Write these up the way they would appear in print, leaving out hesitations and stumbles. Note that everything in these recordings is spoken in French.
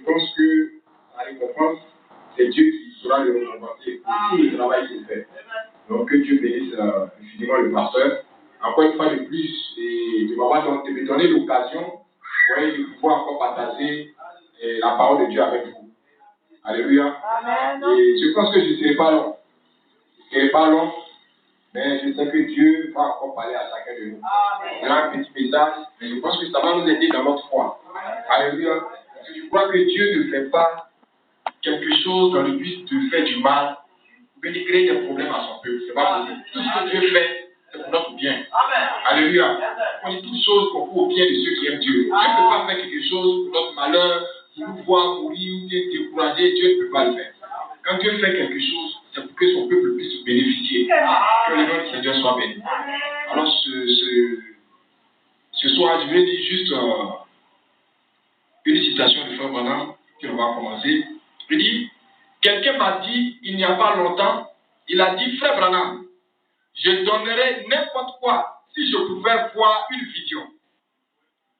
pense que la récompense, c'est Dieu qui saura le récompenser pour tout le travail qu'il fait. Donc que Dieu bénisse infiniment le pasteur. Encore une fois de plus, et de me donner l'occasion de pouvoir encore partager la parole de Dieu avec vous. Alléluia. Amen. Et je pense que je ne serai pas long. Je ne serai pas long, mais je sais que Dieu va encore parler à chacun de nous. Il y a un petit message, mais je pense que ça va nous aider dans notre foi. Alléluia. Parce que je crois que Dieu ne fait pas quelque chose dans le but de faire du mal, ou de créer des problèmes à son peuple. Ce n'est pas possible. Tout ce que Dieu fait, c'est pour notre bien. Amen. Alléluia. On dit toutes choses pour le bien de ceux qui aiment Dieu. Dieu ne peut pas faire quelque chose pour notre malheur, pour nous voir mourir ou bien décourager. Dieu ne peut pas le faire. Quand Dieu fait quelque chose, c'est pour que son peuple puisse bénéficier. Que le nom du Seigneur soit béni. Alors ce soir, je vais dire juste une citation de Frère Branham, puis on va commencer. Il dit, quelqu'un m'a dit, il n'y a pas longtemps, il a dit, Frère Branham, je donnerais n'importe quoi si je pouvais voir une vision.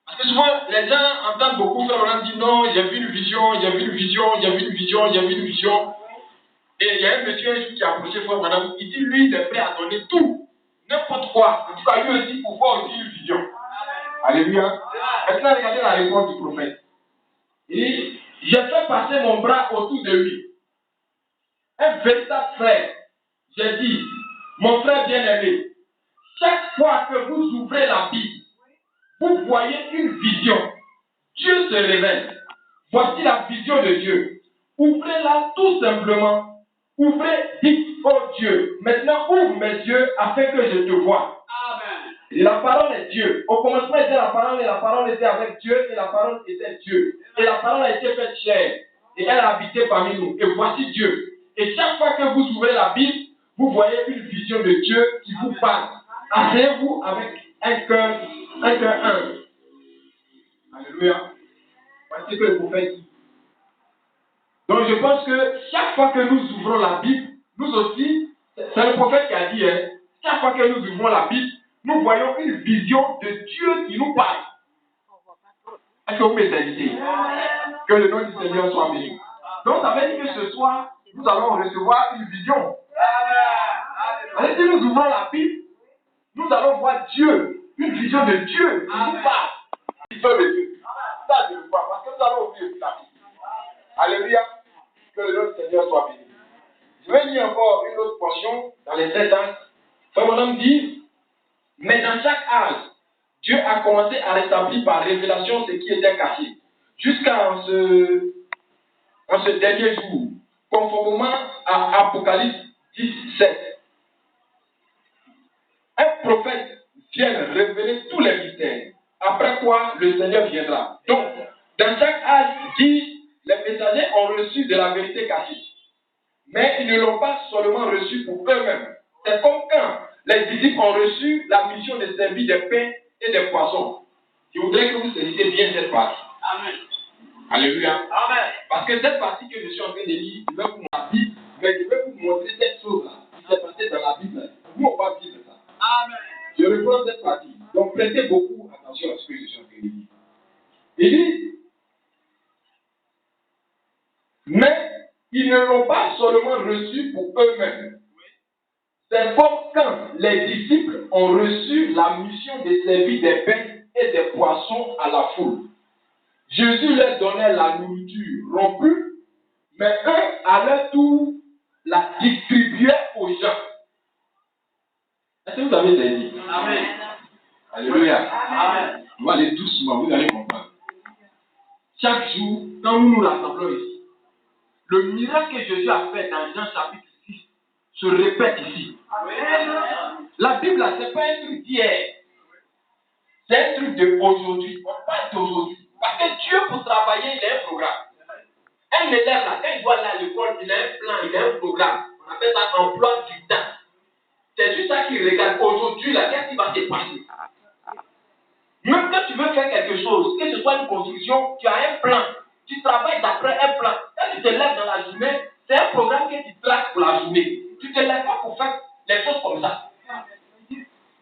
Parce que souvent, les gens entendent beaucoup Frère Branham dire, non, j'ai vu une vision, j'ai vu une vision, j'ai vu une vision, j'ai vu une vision. Et il y a un monsieur un jour qui a approché Frère Branham, il dit, lui, il est prêt à donner tout, n'importe quoi. En tout cas, lui aussi, pour voir aussi une vision. Alléluia. Maintenant, regardez la réponse du prophète. Il dit, j'ai fait passer mon bras autour de lui. Un véritable frère. J'ai dit, mon frère bien-aimé, chaque fois que vous ouvrez la Bible, vous voyez une vision. Dieu se révèle. Voici la vision de Dieu. Ouvrez-la tout simplement. Ouvrez, dites, oh Dieu, maintenant ouvre mes yeux afin que je te voie. Amen. Et la parole est Dieu. Au commencement était la parole et la parole était avec Dieu et la parole était Dieu. Et la parole a été faite chair et elle a habité parmi nous. Et voici Dieu. Et chaque fois que vous ouvrez la Bible, vous voyez une vision de Dieu qui vous parle. Asseyez-vous avec un cœur humble. Alléluia. Voici ce que le prophète dit. Donc je pense que chaque fois que nous ouvrons la Bible, nous aussi, c'est le prophète qui a dit, chaque fois que nous ouvrons la Bible, nous voyons une vision de Dieu qui nous parle. Est-ce que vous m'écoutez? Que le nom du Seigneur soit béni. Donc ça veut dire que ce soir, nous allons recevoir une vision. Et si nous ouvrons la Bible, nous allons voir Dieu, une vision de Dieu qui nous parle. Vision de Dieu. Ça, je le vois, parce que nous allons ouvrir la Bible. Alléluia. Que le nom du Seigneur soit béni. Je vais lire encore une autre portion dans les 7 ans. Frère mon homme dit, mais dans chaque âge, Dieu a commencé à rétablir par révélation ce qui était caché, jusqu'à ce dernier jour, conformément à Apocalypse 17. Un prophète vient révéler tous les mystères, après quoi le Seigneur viendra. Donc, dans chaque âge, dit, les messagers ont reçu de la vérité cachée. Mais ils ne l'ont pas seulement reçu pour eux-mêmes. C'est comme quand les disciples ont reçu la mission de servir des pains et des poissons. Je voudrais que vous saisissiez bien cette partie. Amen. Alléluia. Amen. Parce que cette partie que je suis en train de lire, je vais vous montrer, mais je vais vous montrer cette chose-là qui s'est passée dans la Bible. Nous, on va vivre ça. Amen. Je reprends cette partie. Donc, prêtez beaucoup attention à ce que je suis en train de lire. Il dit, mais ils ne l'ont pas seulement reçu pour eux-mêmes. C'est comme quand les disciples ont reçu la mission de servir des pains et des poissons à la foule. Jésus leur donnait la nourriture rompue, mais eux, à leur tour, la distribuaient aux gens. Est-ce que vous avez saisi? Amen. Alléluia. Amen. On va aller doucement, vous allez comprendre. Chaque jour, quand nous nous rassemblons ici, le miracle que Jésus a fait dans Jean chapitre 6 se répète ici. La Bible, ce n'est pas un truc d'hier. C'est un truc d'aujourd'hui. On parle d'aujourd'hui. Parce que Dieu, pour travailler, il a un programme. Un élève, là, quand il doit aller à l'école, il a un plan, il a un programme. On appelle ça emploi du temps. C'est juste ça qu'il regarde. Aujourd'hui, là, qu'est-ce qui va se passer? Même quand tu veux faire quelque chose, que ce soit une construction, tu as un plan. Tu travailles d'après un plan. Quand tu te lèves dans la journée, c'est un programme que tu traces pour la journée. Tu ne te lèves pas pour faire les choses comme ça.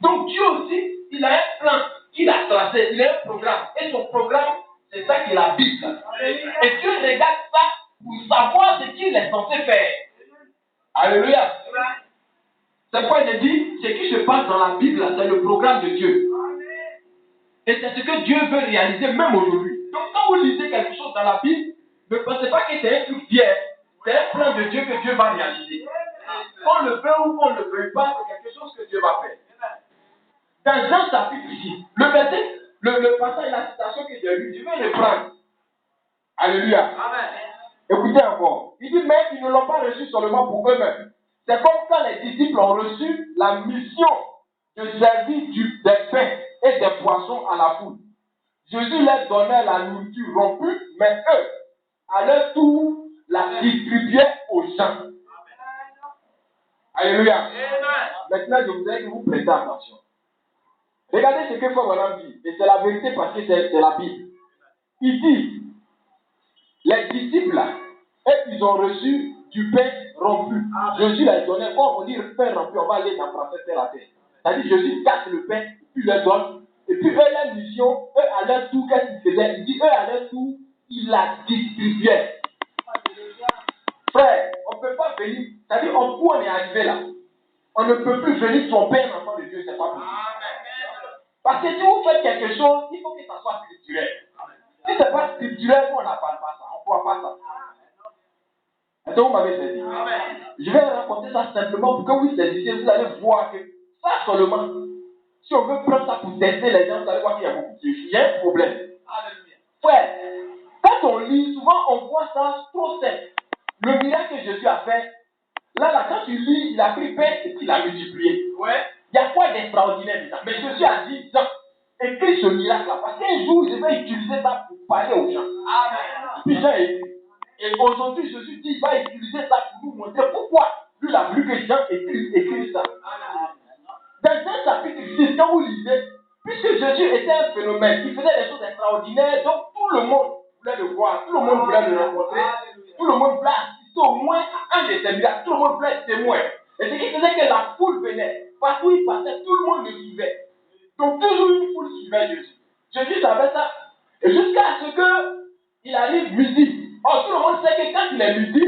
Donc Dieu aussi, il a un plan qu'il a tracé, il a un programme. Et son programme, c'est ça qui est la Bible. Et Dieu regarde ça pour savoir ce qu'il est censé faire. Alléluia. C'est pourquoi il dit, ce qui se passe dans la Bible, c'est le programme de Dieu. Et c'est ce que Dieu veut réaliser même aujourd'hui. Donc quand vous lisez quelque chose dans la Bible, ne pensez pas que c'est un truc vierge. C'est un plan de Dieu que Dieu va réaliser. Qu'on le veut ou qu'on ne le veuille pas, c'est quelque chose que Dieu va faire. Dans Jean chapitre 6, le verset, le passage, la citation que j'ai lue, je vais le prendre. Alléluia. Amen. Écoutez encore. Il dit, mais ils ne l'ont pas reçu seulement pour eux-mêmes. C'est comme quand les disciples ont reçu la mission de servir des pains et des poissons à la foule. Jésus leur donnait la nourriture rompue, mais eux, à leur tour, la distribuaient aux gens. Alléluia. Maintenant, je voudrais que vous prêtez attention. Regardez ce que Frère Branham dit, et c'est la vérité parce que c'est la Bible. Il dit, les disciples là, ils ont reçu du pain rompu. Jésus leur donnait, on dit pain rompu, on va aller dans le français faire la terre. C'est-à-dire Jésus casse le pain, puis leur donne, et puis eux, leur mission, eux à leur tour, qu'est-ce qu'ils faisaient? Il dit, eux à leur tour, ils la distribuaient. Frère, on ne peut pas venir, c'est-à-dire où on est arrivé là, on ne peut plus venir son père enfant de Dieu, c'est pas possible. Parce que si vous faites quelque chose, il faut que ça soit scripturel. Si ce n'est pas scripturel, nous on n'appelle pas ça, on ne voit pas ça. Est-ce que vous m'avez saisi? Je vais raconter ça simplement pour que vous saisissiez, vous allez voir que ça seulement, si on veut prendre ça pour tester les gens, vous allez voir qu'il y a beaucoup de choses. Il y a un problème. Frère, quand on lit, souvent on voit ça trop simple. Le miracle que Jésus a fait, là, quand tu lis, il a pris pain et puis il a multiplié. Ouais. Il y a quoi d'extraordinaire dedans? Mais Jésus a dit, non, écris ce miracle-là, parce qu'un jour, je vais utiliser ça pour parler aux gens. Amen. Puis Jean écrit. Et aujourd'hui, Jésus dit, il va utiliser ça pour nous montrer pourquoi lui, il a voulu que Jean écrive ça. Dans Jean chapitre 6, quand vous lisez, puisque Jésus était un phénomène, il faisait des choses extraordinaires, donc tout le monde voulait le voir, tout le monde voulait le rencontrer, tout le monde voulait assister au moins à un de ses miracles, tout le monde voulait être témoin. Et ce qui faisait que la foule venait, partout il passait, tout le monde le suivait. Donc toujours une foule suivait Jésus. Jésus savait ça. Et jusqu'à ce qu'il arrive midi. Or, tout le monde sait que quand il est midi,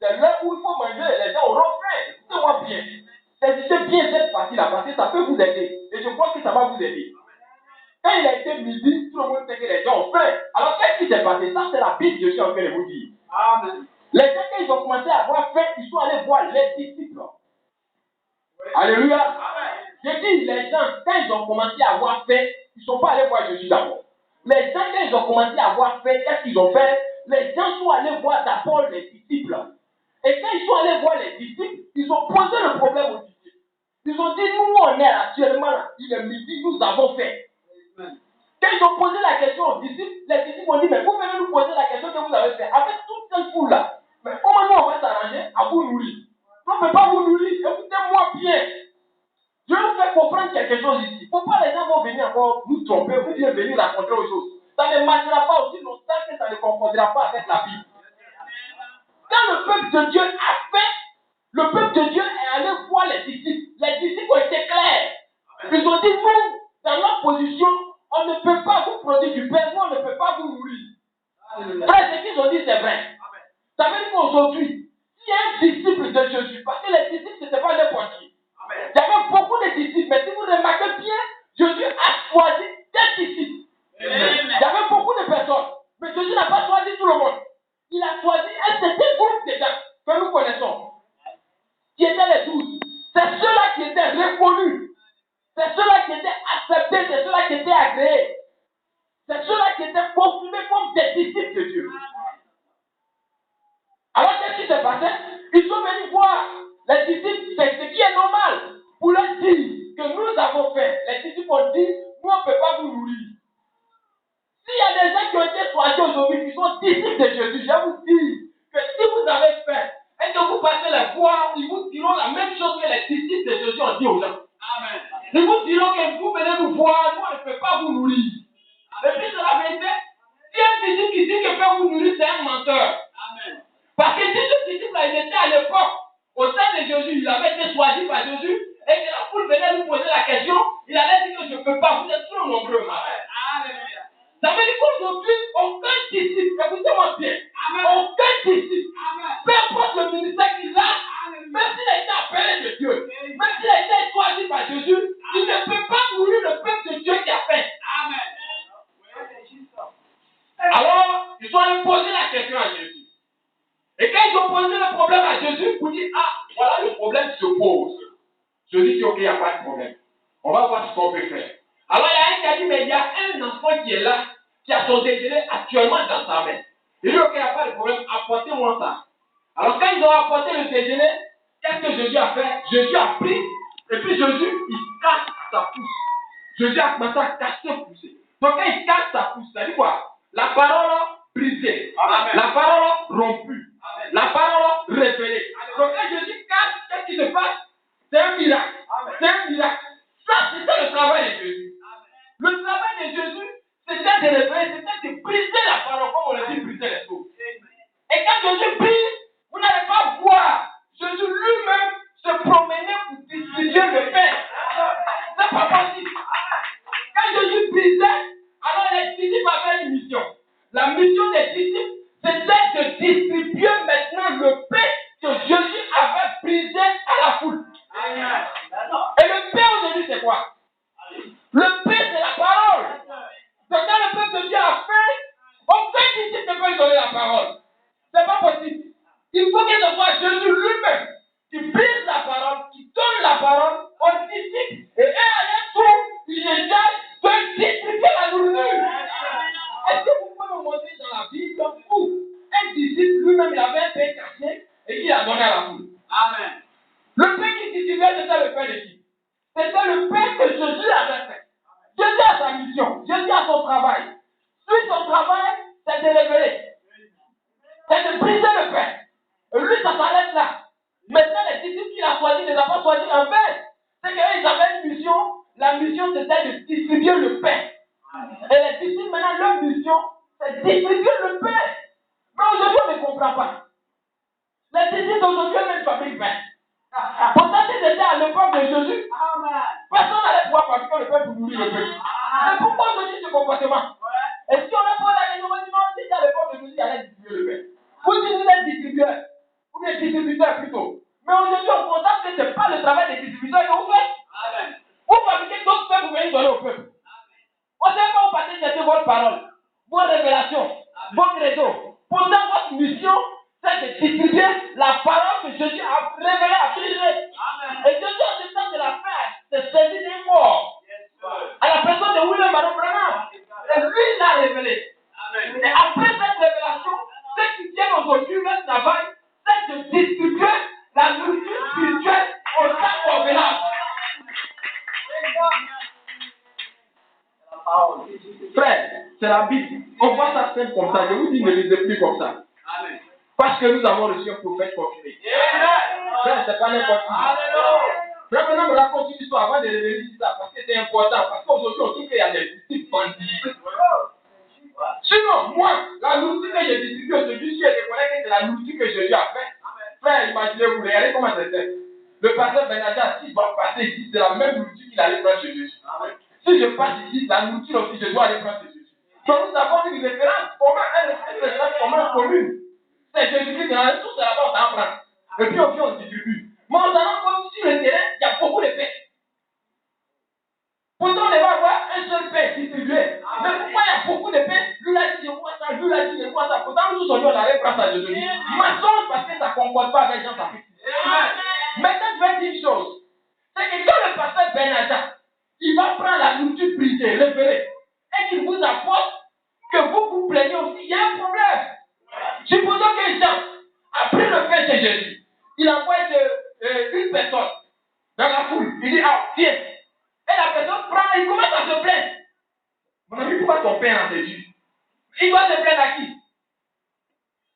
c'est l'heure où il faut manger et les gens auront faim. Écoutez-moi bien. Saisissez bien cette partie-là parce que ça peut vous aider. Et je crois que ça va vous aider. Quand il a été midi, tout le monde sait que les gens ont faim. Alors, qu'est-ce qui s'est passé? Ça, c'est la Bible que je suis en train de vous dire. Amen. Les gens, quand ils ont commencé à avoir faim, ils sont allés voir les disciples. Oui. Alléluia. Amen. Je dis, les gens, quand ils ont commencé à avoir faim, ils ne sont pas allés voir Jésus d'abord. Les gens, quand ils ont commencé à avoir faim, qu'est-ce qu'ils ont fait? Les gens sont allés voir d'abord les disciples. Et quand ils sont allés voir les disciples, ils ont posé le problème aux disciples. Ils ont dit, nous, on est actuellement là, il est midi, nous avons faim. Quand ils ont posé la question aux disciples, les disciples ont dit, mais vous venez nous poser la question que vous avez fait. Avec toute cette foule-là, mais comment nous on va s'arranger à vous nourrir? On ne peut pas vous nourrir, écoutez-moi bien. Je vais vous faire comprendre quelque chose ici. Pourquoi les gens vont venir encore nous tromper ou bien venir raconter aux choses? Ça ne marchera pas aussi longtemps que ça ne concordera pas avec la Bible. Quand le peuple de Dieu a fait, le peuple de Dieu est allé voir les disciples. Les disciples ont été clairs. Ils ont dit, nous, dans notre position, on ne peut pas vous produire du pain, nous, on ne peut pas vous nourrir. Frère, ce qu'ils ont dit, c'est vrai. Ça veut dire qu'aujourd'hui, si un disciple de Jésus, parce que les disciples, ce n'était pas n'importe qui. Il y avait beaucoup de disciples, mais si vous remarquez bien, Jésus a choisi des disciples. Il y avait beaucoup de personnes, mais Jésus n'a pas choisi tout le monde. Il a choisi un certain groupe de gens que nous connaissons, qui étaient les 12. C'est ceux-là qui étaient reconnus, c'est ceux-là qui étaient acceptés, c'est ceux-là qui étaient agréés, c'est ceux-là qui étaient confirmés comme des disciples de Dieu. Alors qu'est-ce qui s'est passé? Ils sont venus voir les disciples, c'est ce qui est normal, pour leur dire que nous avons fait. Les disciples ont dit, nous on ne peut pas vous nourrir. S'il y a des gens qui ont été choisis aujourd'hui, qui sont disciples de Jésus, je vous dis que si vous avez faim et que vous passez les voir, ils vous diront la même chose que les disciples de Jésus ont dit aux gens. Amen. Ils vous diront que vous venez nous voir, nous on ne peut pas vous nourrir. Et puis c'est la vérité. Si un disciple qui dit qu'il peut vous nourrir, c'est un menteur. Amen. Parce que si ce disciple-là, il était à l'époque, au sein de Jésus, il avait été choisi par Jésus, et que la foule venait lui poser la question, il allait dire que je ne peux pas, vous êtes trop nombreux. Amen. Ça veut dire qu'aujourd'hui, aucun disciple, écoutez, commence bien. Aucun disciple, peu importe le ministère qu'il a, même s'il a été appelé de Dieu, même s'il a été choisi par Jésus, il ne peut pas mourir le peuple de Dieu qui a fait. Alors, ils sont allés poser la question à Jésus. Et quand ils ont posé le problème à Jésus, vous dites, ah, voilà le problème se pose. Jésus dit, ok, il n'y a pas de problème. On va voir ce qu'on peut faire. Alors, il y a un qui a dit, mais il y a un enfant qui est là, qui a son déjeuner actuellement dans sa main. Il dit, ok, il n'y a pas de problème, apportez-moi ça. Alors, quand ils ont apporté le déjeuner, qu'est-ce que Jésus a fait? Jésus a pris, et puis Jésus, il casse sa pousse. Jésus a commencé à casser pousser. Donc, quand il casse sa pousse, ça dit quoi? La parole brisée, amen. La parole rompue, amen. La parole révélée. Donc, quand Jésus casse, qu'est-ce qui se passe? C'est un miracle. Amen. C'est un miracle. Ça, c'était le travail de Jésus. Amen. Le travail de Jésus, c'était de révéler, c'était de briser la parole, comme on le dit, briser les choses. Et quand Jésus brise, vous n'allez pas voir Jésus lui-même se promener pour distribuer le pain. C'est pas possible. Quand Jésus brisait, alors les disciples avaient une mission. La mission des disciples, c'était de distribuer maintenant le pain que Jésus avait brisé à la foule. Et le pain aujourd'hui, c'est quoi? Le pain, c'est la parole. Donc quand le peuple de Dieu a faim, aucun disciple ne peut lui donner la parole. C'est pas possible. Il faut que ce soit Jésus lui-même qui brise la parole, qui donne la parole aux disciples. Et eux, à leur tour, ils essayent de distribuer la nourriture. Est-ce que vous pouvez me montrer dans la Bible où un disciple lui-même il avait un pain caché et qu'il a donné à la foule? Amen. Le pain qu'il distribuait, c'était le pain de qui? C'était le pain que Jésus avait fait. Jésus a sa mission, Jésus a son travail. Lui, son travail, c'est de révéler. C'est de briser le pain. Et lui, ça s'arrête là. Maintenant, les disciples qu'il a choisis, il les a pas choisis en vain. C'est qu'ils avaient une mission. La mission, c'était de distribuer le pain. Et les disciples, maintenant, leur mission, c'est de distribuer le pain. Mais aujourd'hui, on ne comprend pas. Les disciples d'aujourd'hui, même fabriquent pain. Pourtant, si c'était à l'époque de Jésus, personne n'allait pouvoir fabriquer le pain pour nourrir le peuple. Mais pourquoi aujourd'hui ce comportement? Et si on a posé la question, on dit non, si c'était à l'époque de Jésus, il allait distribuer le pain. Vous dites vous êtes distribueur, ou bien distributeur plutôt. Mais aujourd'hui, on constate que ce n'est pas le travail des distributeurs que vous faites. Vous fabriquez d'autres pains pour venir donner au peuple. On ne sait pas où partez chercher votre parole, vos révélations, vos credos. Pourtant, votre mission, c'est de distribuer la parole que Jésus a révélée à Christ. Et Jésus, en ce temps de la fin, s'est saisi des morts. À la personne de William Baron Branham. Et lui, il l'a révélé. Et après cette révélation, ceux qui tiennent aujourd'hui leur travail, c'est de distribuer la nourriture spirituelle aux temps convenables. Frère, c'est la Bible. On voit ça simple comme ça. Je vous dis, ne lisez plus comme ça. Amen. Parce que nous avons reçu un prophète confirmé. Frère, c'est pas n'importe qui. Frère, maintenant, me raconte une histoire avant de révéler ça. Parce que c'est important. Parce qu'aujourd'hui, on trouve qu'il y a des disciples bandits. Sinon, moi, la nourriture que j'ai distribuée aujourd'hui, si je reconnais que c'est la nourriture que Jésus a fait, frère, imaginez-vous, regardez comment c'est fait. Le pasteur Benaja, s'il va passer ici, c'est la même nourriture qu'il allait prendre chez Jésus. Si je passe ici, la nourriture aussi, je dois aller prendre chez Jésus. Donc nous avons une référence commune. C'est Jésus-Christ, tout c'est là-bas, on s'en prend. Et puis on vient, on distribue. Mais on s'en rend compte sur le terrain, il y a beaucoup de pain. Pourtant, on va avoir un seul pain distribué. Mais pourquoi il y a beaucoup de pain? Lui l'a dit, je vois ça, lui l'a dit, je vois ça. Pourtant, nous tous, on allait prendre ça, Jésus. Mensonge parce que ça ne concorde pas avec Jean-Baptiste. Maintenant, je vais dire une chose. C'est que quand le pasteur Benaja, il va prendre la nourriture brisée, révélée, et qu'il vous apporte, que vous plaignez aussi, il y a un problème. Supposons que Jean a pris le pain chez Jésus. Il envoie une personne dans la foule. Il dit, ah, viens. Et la personne prend, il commence à se plaindre. Mon ami, pourquoi ton pain a Jésus? Il doit se plaindre à qui?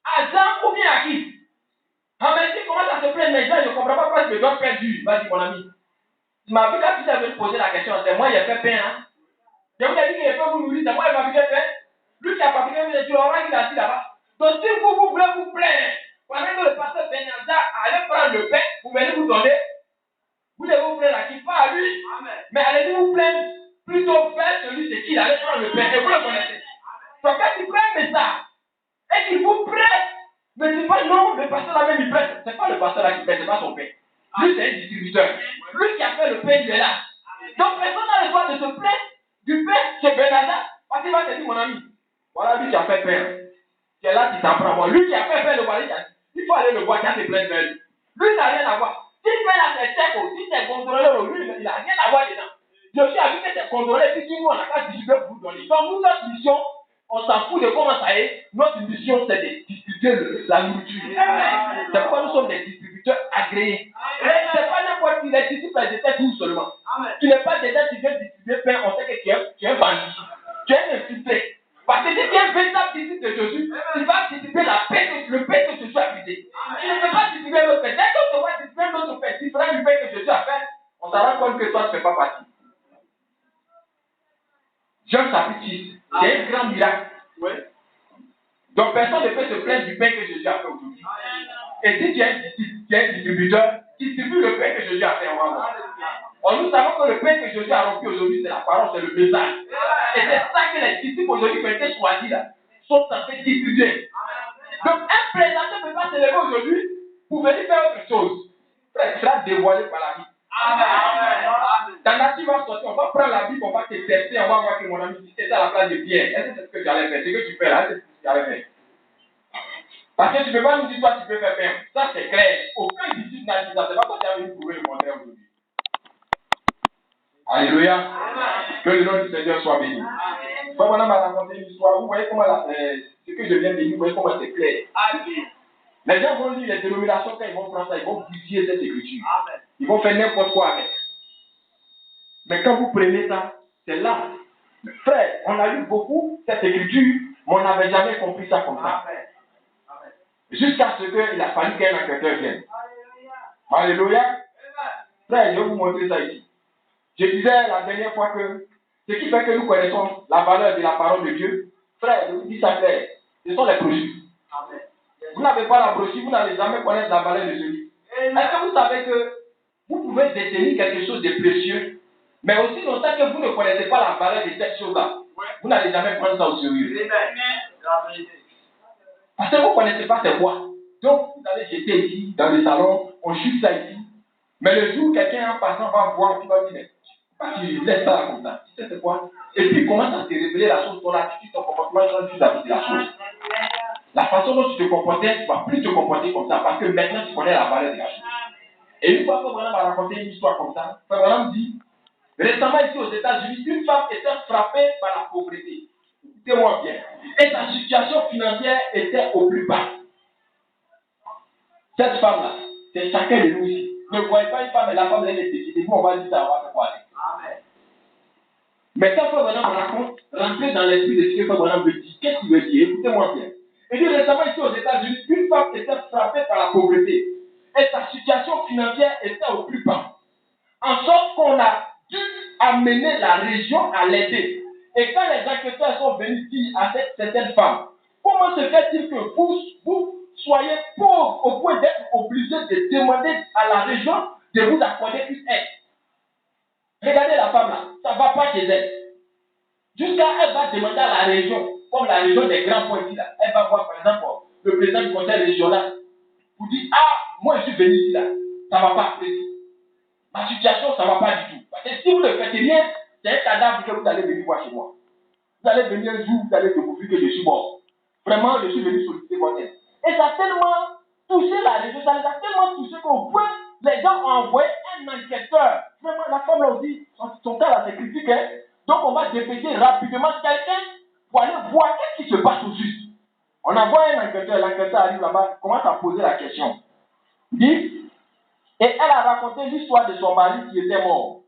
À Jean ou bien à qui? Ah, mais s'il commence à se plaindre, mais Jean, je ne comprends pas pourquoi je dois perdre du. Vas-y, mon ami. Tu m'as vu là, tu t'avais posé la question. C'est moi, il a fait pain, hein? Je vous ai dit qu'il peut vous nourrir, c'est moi, il m'a fait pain. Lui qui a fabriqué, tu l'auras, il est assis là-bas. Donc, si vous voulez vous plaindre, pendant que le pasteur Benaja allait prendre le pain, vous venez vous donner. Vous devez vous plaindre à qui? Pas à lui. Amen. Mais allez vous plaindre plutôt vers celui de qui il allait prendre le pain. Et vous le connaissez. Donc quand il prend un message, et qu'il vous prête. Mais c'est pas non, le pasteur là même il prête. C'est pas le pasteur là qui prête, c'est pas son père. Lui c'est un distributeur. Lui qui a fait le pain, il est là. Donc personne n'a le droit de se plaindre du pain chez Bernard. Parce qu'il va te dire mon ami, voilà lui qui a fait pain. Tu es là qui t'apprend à voir. Lui qui a fait pain le voir, il faut aller le voir, tu as te plaindre de lui. Lui il n'a rien à voir. Si le pain là c'est sec, si c'est contrôlé, lui il n'a rien à voir dedans. Je suis avec que c'est contrôlé, puis nous on n'a pas distribué pour vous donner. Donc nous notre mission, on s'en fout de comment ça est. Notre mission c'est de distribuer la nourriture. C'est pourquoi nous sommes des distributeurs agréés. C'est pas n'importe qui, les disciples ils étaient 12 seulement. Tu n'es pas déjà tu viens distribuer pain, on sait que tu es un bandit. Tu es un infiltré. Parce que si tu es un véritable disciple de Jésus, tu vas distribuer la paix, le pain que Jésus a brisé. Tu ne peux pas distribuer l'autre pain. Dès que tu vas distribuer l'autre pain, tu feras le pain que Jésus a fait, on s'en rend compte que toi tu ne fais pas partie. Jean chapitre 6, c'est un grand miracle. Donc personne ne peut se plaindre du pain que Jésus a fait aujourd'hui. Et si tu es un disciple, tu es un distributeur, distribue le pain que Jésus a fait en moi. Or, nous savons que le pain que Jésus a rempli aujourd'hui, c'est la parole, c'est le message. Et c'est ça que les disciples aujourd'hui qui ont été choisis là, sont censés distribuer. Donc un prédateur ne peut pas se lever aujourd'hui pour venir faire autre chose. Frère, tu seras dévoilé par la vie. Ta nature va sortir, on va prendre la Bible, on va te tester, on va voir que mon ami, si c'était à la place de Pierre, est-ce que c'est ce que j'allais faire? Ce que tu fais là, c'est ce que j'allais faire. Parce que tu ne peux pas nous dire, toi, tu peux faire pain. Ça, c'est clair. Aucun disciple n'a dit ça. C'est pas toi qui as venu prouver le contraire aujourd'hui. Alléluia. Que le nom du Seigneur soit béni. Moi, on m'a raconté une histoire. Vous voyez comment ce que je viens de dire, vous voyez comment c'est clair. Les gens vont lire les dénominations, quand ils vont prendre ça, ils vont bousiller cette écriture. Ils vont faire n'importe quoi avec. Mais quand vous prenez ça, c'est là. Frère, on a lu beaucoup cette écriture, mais on n'avait jamais compris ça comme ça. Jusqu'à ce qu'il a fallu qu'un enquêteur vienne. Alléluia. Frère, je vais vous montrer ça ici. Je disais la dernière fois que ce qui fait que nous connaissons la valeur de la parole de Dieu, frère, je vous dis ça clair, ce sont les brochures. Vous n'avez pas la brochure, vous n'allez jamais connaître la valeur de celui. Est-ce que vous savez que vous pouvez détenir quelque chose de précieux, mais aussi longtemps que vous ne connaissez pas la valeur de cette chose-là, vous n'allez jamais prendre ça au sérieux. Parce que vous ne connaissez pas c'est quoi. Donc, vous allez jeter ici, dans le salon, on chute ça ici. Mais le jour où quelqu'un en passant va voir, il va dire, mais pourquoi tu laisses ça comme ça? Tu sais c'est quoi? Et puis il commence à te révéler la chose, ton attitude, ton comportement, tu as la chose. La façon dont tu te comportais, tu ne vas plus te comporter comme ça, parce que maintenant tu connais la valeur de la chose. Et une fois que Branham m'a raconté une histoire comme ça, Branham dit, récemment ici aux États-Unis, une femme était frappée par la pauvreté. Écoutez-moi bien. Et sa situation financière était au plus bas. Cette femme-là, c'est chacun de nous ici. Ne voyez pas une femme et la femme elle est décidée. Nous on va dire ça, on va faire quoi avec. Amen. Mais quand Frère Branham raconte, rentrez dans l'esprit de ce que Frère Branham veut dire. Qu'est-ce qu'il veut dire? Écoutez-moi bien. Il dit récemment ici aux États-Unis, une femme était frappée par la pauvreté. Et sa situation financière était au plus bas. En sorte qu'on a dû amener la région à l'aider. Et quand les enquêteurs sont venus dire à cette certaine femme, comment se fait-il que vous soyez pauvre au point d'être obligé de demander à la région de vous accorder une aide? Regardez la femme là, ça ne va pas chez elle. Jusqu'à elle va demander à la région, comme la région des grands points ici là, elle va voir par exemple le président du conseil régional pour dire, ah, moi je suis venu ici là, ça ne va pas apprécier. Ma situation, ça ne va pas du tout. Parce que si vous ne faites rien, c'est un cadavre que vous allez venir voir chez moi. Vous allez venir un jour, vous allez découvrir que je suis mort. Vraiment, je suis venu solliciter votre aide. Et ça a tellement touché la région, ça les a tellement touché qu'au point, les gens ont envoyé un enquêteur. Vraiment, la femme l'a dit, son cas là, c'est critique. Hein? Donc, on va dépêcher rapidement quelqu'un pour aller voir qu'est-ce qui se passe au juste. On envoie un enquêteur, l'enquêteur arrive là-bas, commence à poser la question. Il dit, et elle a raconté l'histoire de son mari qui était mort.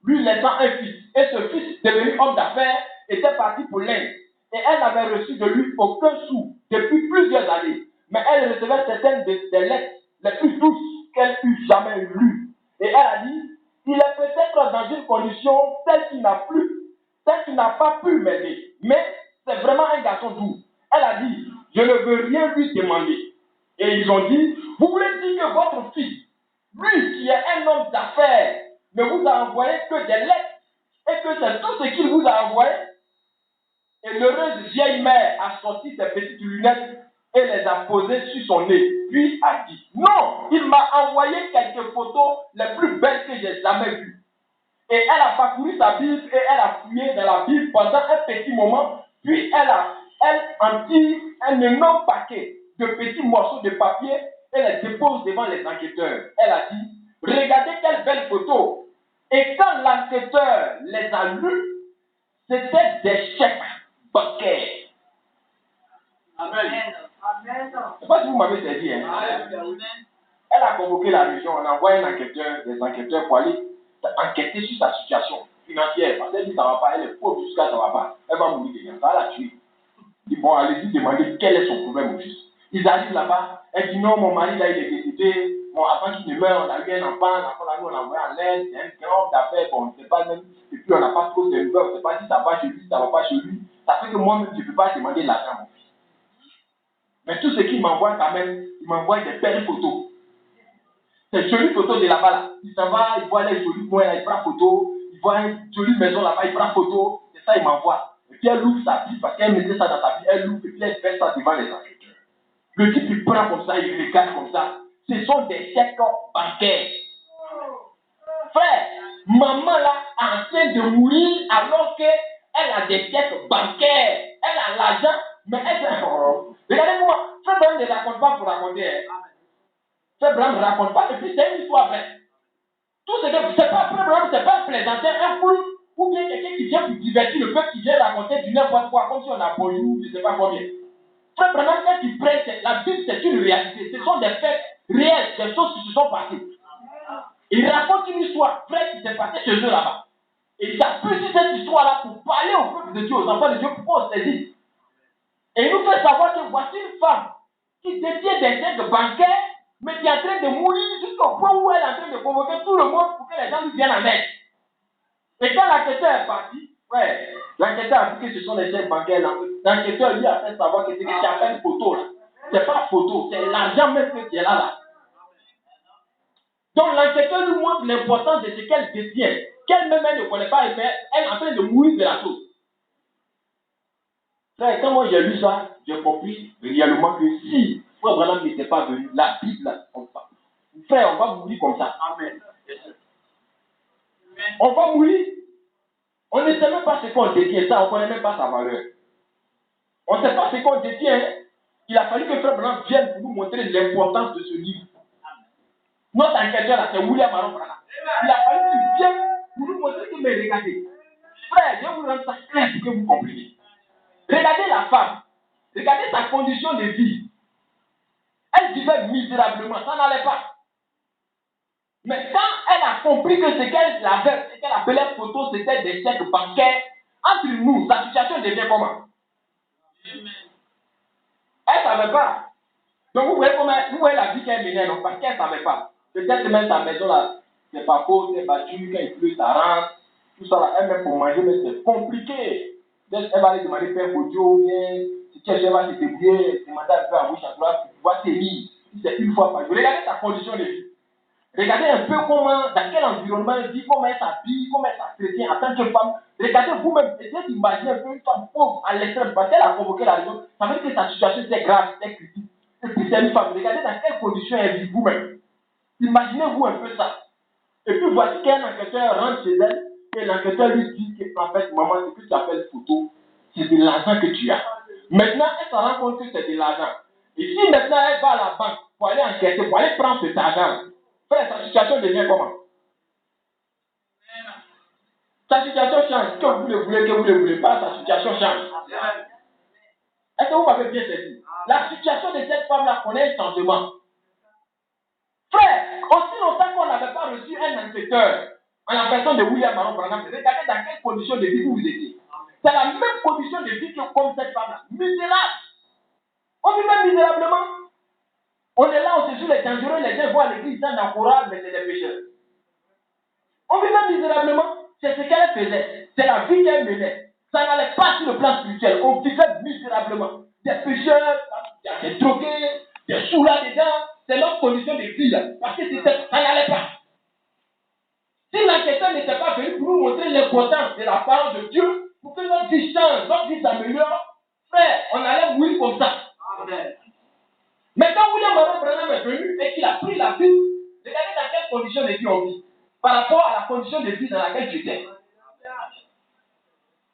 Lui laissant un fils. Et ce fils, devenu homme d'affaires, était parti pour l'Inde. Et elle n'avait reçu de lui aucun sou depuis plusieurs années. Mais elle recevait certaines des lettres les plus douces qu'elle eût jamais lues. Et elle a dit, il est peut-être dans une condition telle qu'il n'a pas pu m'aider. Mais c'est vraiment un garçon doux. Elle a dit, je ne veux rien lui demander. Et ils ont dit, vous voulez dire que votre fils, lui qui est un homme d'affaires, ne vous a envoyé que des lettres et que c'est tout ce qu'il vous a envoyé? Et l'heureuse vieille mère a sorti ses petites lunettes et les a posées sur son nez. Puis a dit, non, il m'a envoyé quelques photos les plus belles que j'ai jamais vues. Et elle a parcouru sa Bible et elle a fouillé dans la Bible pendant un petit moment. Puis elle en tire un énorme paquet de petits morceaux de papier et les dépose devant les enquêteurs. Elle a dit, regardez quelle belle photo. Et quand l'enquêteur les a lus, c'était des chèques bancaires. Amen. Je ne sais pas si vous m'avez saisi. Hein? Elle a convoqué la région, on a envoyé des enquêteurs pour aller enquêter sur sa situation financière. Parce qu'elle dit ça ne va pas, elle est pauvre jusqu'à ça ne va pas. Elle va mourir déjà, ça va la tuer. Ils vont aller lui demander quel est son problème au juste. Ils arrivent là-bas, elle dit non, mon mari là il est décédé. Bon, avant qu'il ne meure, on a eu un enfant, l'enfant là, nous on l'a envoyé en l'aide, c'est un grand homme d'affaires, bon, on ne sait pas même. Et puis on n'a pas trop de nouvelles, on ne sait pas si ça va chez lui, si ça ne va pas chez lui. Ça fait que moi-même, je ne peux pas demander l'argent à mon fils. Mais tout ce qu'il m'envoie quand même, il m'envoie des belles photos. Ces jolies photos de là-bas là. Il s'en va, il voit les jolis coins, il prend photo, il voit une jolie maison là-bas, il prend photo, c'est ça il m'envoie. Et puis elle ouvre sa Bible, parce qu'elle mettait ça dans sa Bible, elle ouvre et puis elle fait ça devant les enquêteurs. Le type il prend comme ça, il regarde comme ça. Ce sont des chèques bancaires. Frère, maman là est en train de mourir alors qu'elle a des chèques bancaires. Elle a l'argent, mais elle fait. Regardez comment, Frère Branham ne raconte pas pour raconter. Frère Branham ne raconte pas, et puis c'est une histoire vraie. Tout ce que c'est pas Frère Branham, c'est pas un plaisantin, un fou, ou bien quelqu'un qui vient pour divertir le peuple, qui vient raconter du n'importe quoi, comme si on a bonjour, je ne sais pas combien. Frère Branham, quand il prêche, la Bible c'est une réalité, ce sont des faits réels, des choses qui se sont passées. Il raconte une histoire vraie qui s'est passée chez eux là-bas. Et il s'appuie sur cette histoire-là pour parler au peuple de Dieu, aux enfants de Dieu, pour qu'on saisit. Et il nous fait savoir que voici une femme qui détient des chèques bancaires, mais qui est en train de mourir jusqu'au point où elle est en train de convoquer tout le monde pour que les gens lui viennent en aide. Et quand l'enquêteur est parti, ouais, l'enquêteur a dit que ce sont les chèques bancaires. L'enquêteur lui a fait savoir que ce que tu appelles photo là, c'est pas photo, c'est l'argent même que tu es là. Donc l'enquêteur lui montre l'importance de ce qu'elle détient, qu'elle-même elle ne connaît pas, elle est en train de mourir de la chose. Frère, quand moi j'ai lu ça, j'ai compris réellement que si Frère Branham n'était pas venu, la Bible, frère, on va mourir comme ça. Amen. On va mourir. On ne sait même pas ce qu'on détient, ça, on ne connaît même pas sa valeur. On ne sait pas ce qu'on détient. Il a fallu que Frère Branham vienne pour nous montrer l'importance de ce livre. Notre enquêteur là, c'est William Aaron Branham. Il a fallu qu'il vienne pour nous montrer que, mais regardez, frère, je vais vous rendre ça clair pour que vous compreniez. Regardez la femme, regardez sa condition de vie. Elle vivait misérablement, ça n'allait pas. Mais quand elle a compris que ce qu'elle avait, ce qu'elle appelait photo, c'était des chèques bancaires, entre nous, sa situation devient comment? Elle ne savait pas. Donc vous voyez la vie qu'elle menait, non? Parce qu'elle ne savait pas. Peut-être même sa maison là, c'est pas faux, c'est battu, quand il pleut, ça rentre. Tout ça là, elle même pour manger, mais c'est compliqué. Elle va aller demander Père Bodio, bien, si quelqu'un va se débrouiller, demander un peu à bouche à droite, pour pouvoir tenir. C'est une fois par jour. Regardez sa condition de vie. Regardez un peu comment, dans quel environnement elle vit, comment elle s'habille, comment elle s'entretient en tant que femme. Regardez vous-même, essayez d'imaginer un peu une femme pauvre à l'extrême, parce qu'elle a convoqué la raison. Ça veut dire que sa situation était grave, c'était critique. Et puis c'est une femme, regardez dans quelles conditions elle vit vous-même. Imaginez-vous un peu ça. Et puis voici qu'un enquêteur rentre chez elle, et l'enquêteur lui dit que, en fait, maman, ce que tu appelles photo, c'est de l'argent que tu as. Maintenant, elle se rend compte que c'est de l'argent. Et si maintenant elle va à la banque pour aller enquêter, pour aller prendre cet argent, frère, sa situation devient comment? Sa situation change. Que vous le voulez, que vous ne le voulez pas, sa situation change. Est-ce que vous m'avez bien saisi? La situation de cette femme-là connaît un changement. Frère, aussi longtemps qu'on n'avait pas reçu un enquêteur en la personne de William Aaron Branham, regardez dans quelles conditions de vie vous étiez. C'est la même condition de vie que comme cette femme-là. Misérable. On vit misérablement. On est là, on se joue les dangereux, les gens vont à l'église, ils sont encouragés, mais c'est des pécheurs. On vivait misérablement. C'est ce qu'elle faisait. C'est la vie qu'elle menait. Ça n'allait pas sur le plan spirituel. On vivait misérablement. Des pécheurs, des drogués, des sous là-dedans. C'est leur condition de vie là. Parce que ça n'allait pas. Si l'enquêteur n'était pas venu pour nous montrer l'importance de la parole de Dieu, pour que notre vie change, notre vie s'améliore, frère, on allait mourir comme ça. Amen. Mais quand William Marion Branham est venu et qu'il a pris la Bible, regardez dans quelles conditions de vie on vit par rapport à la condition de vie dans laquelle tu étais.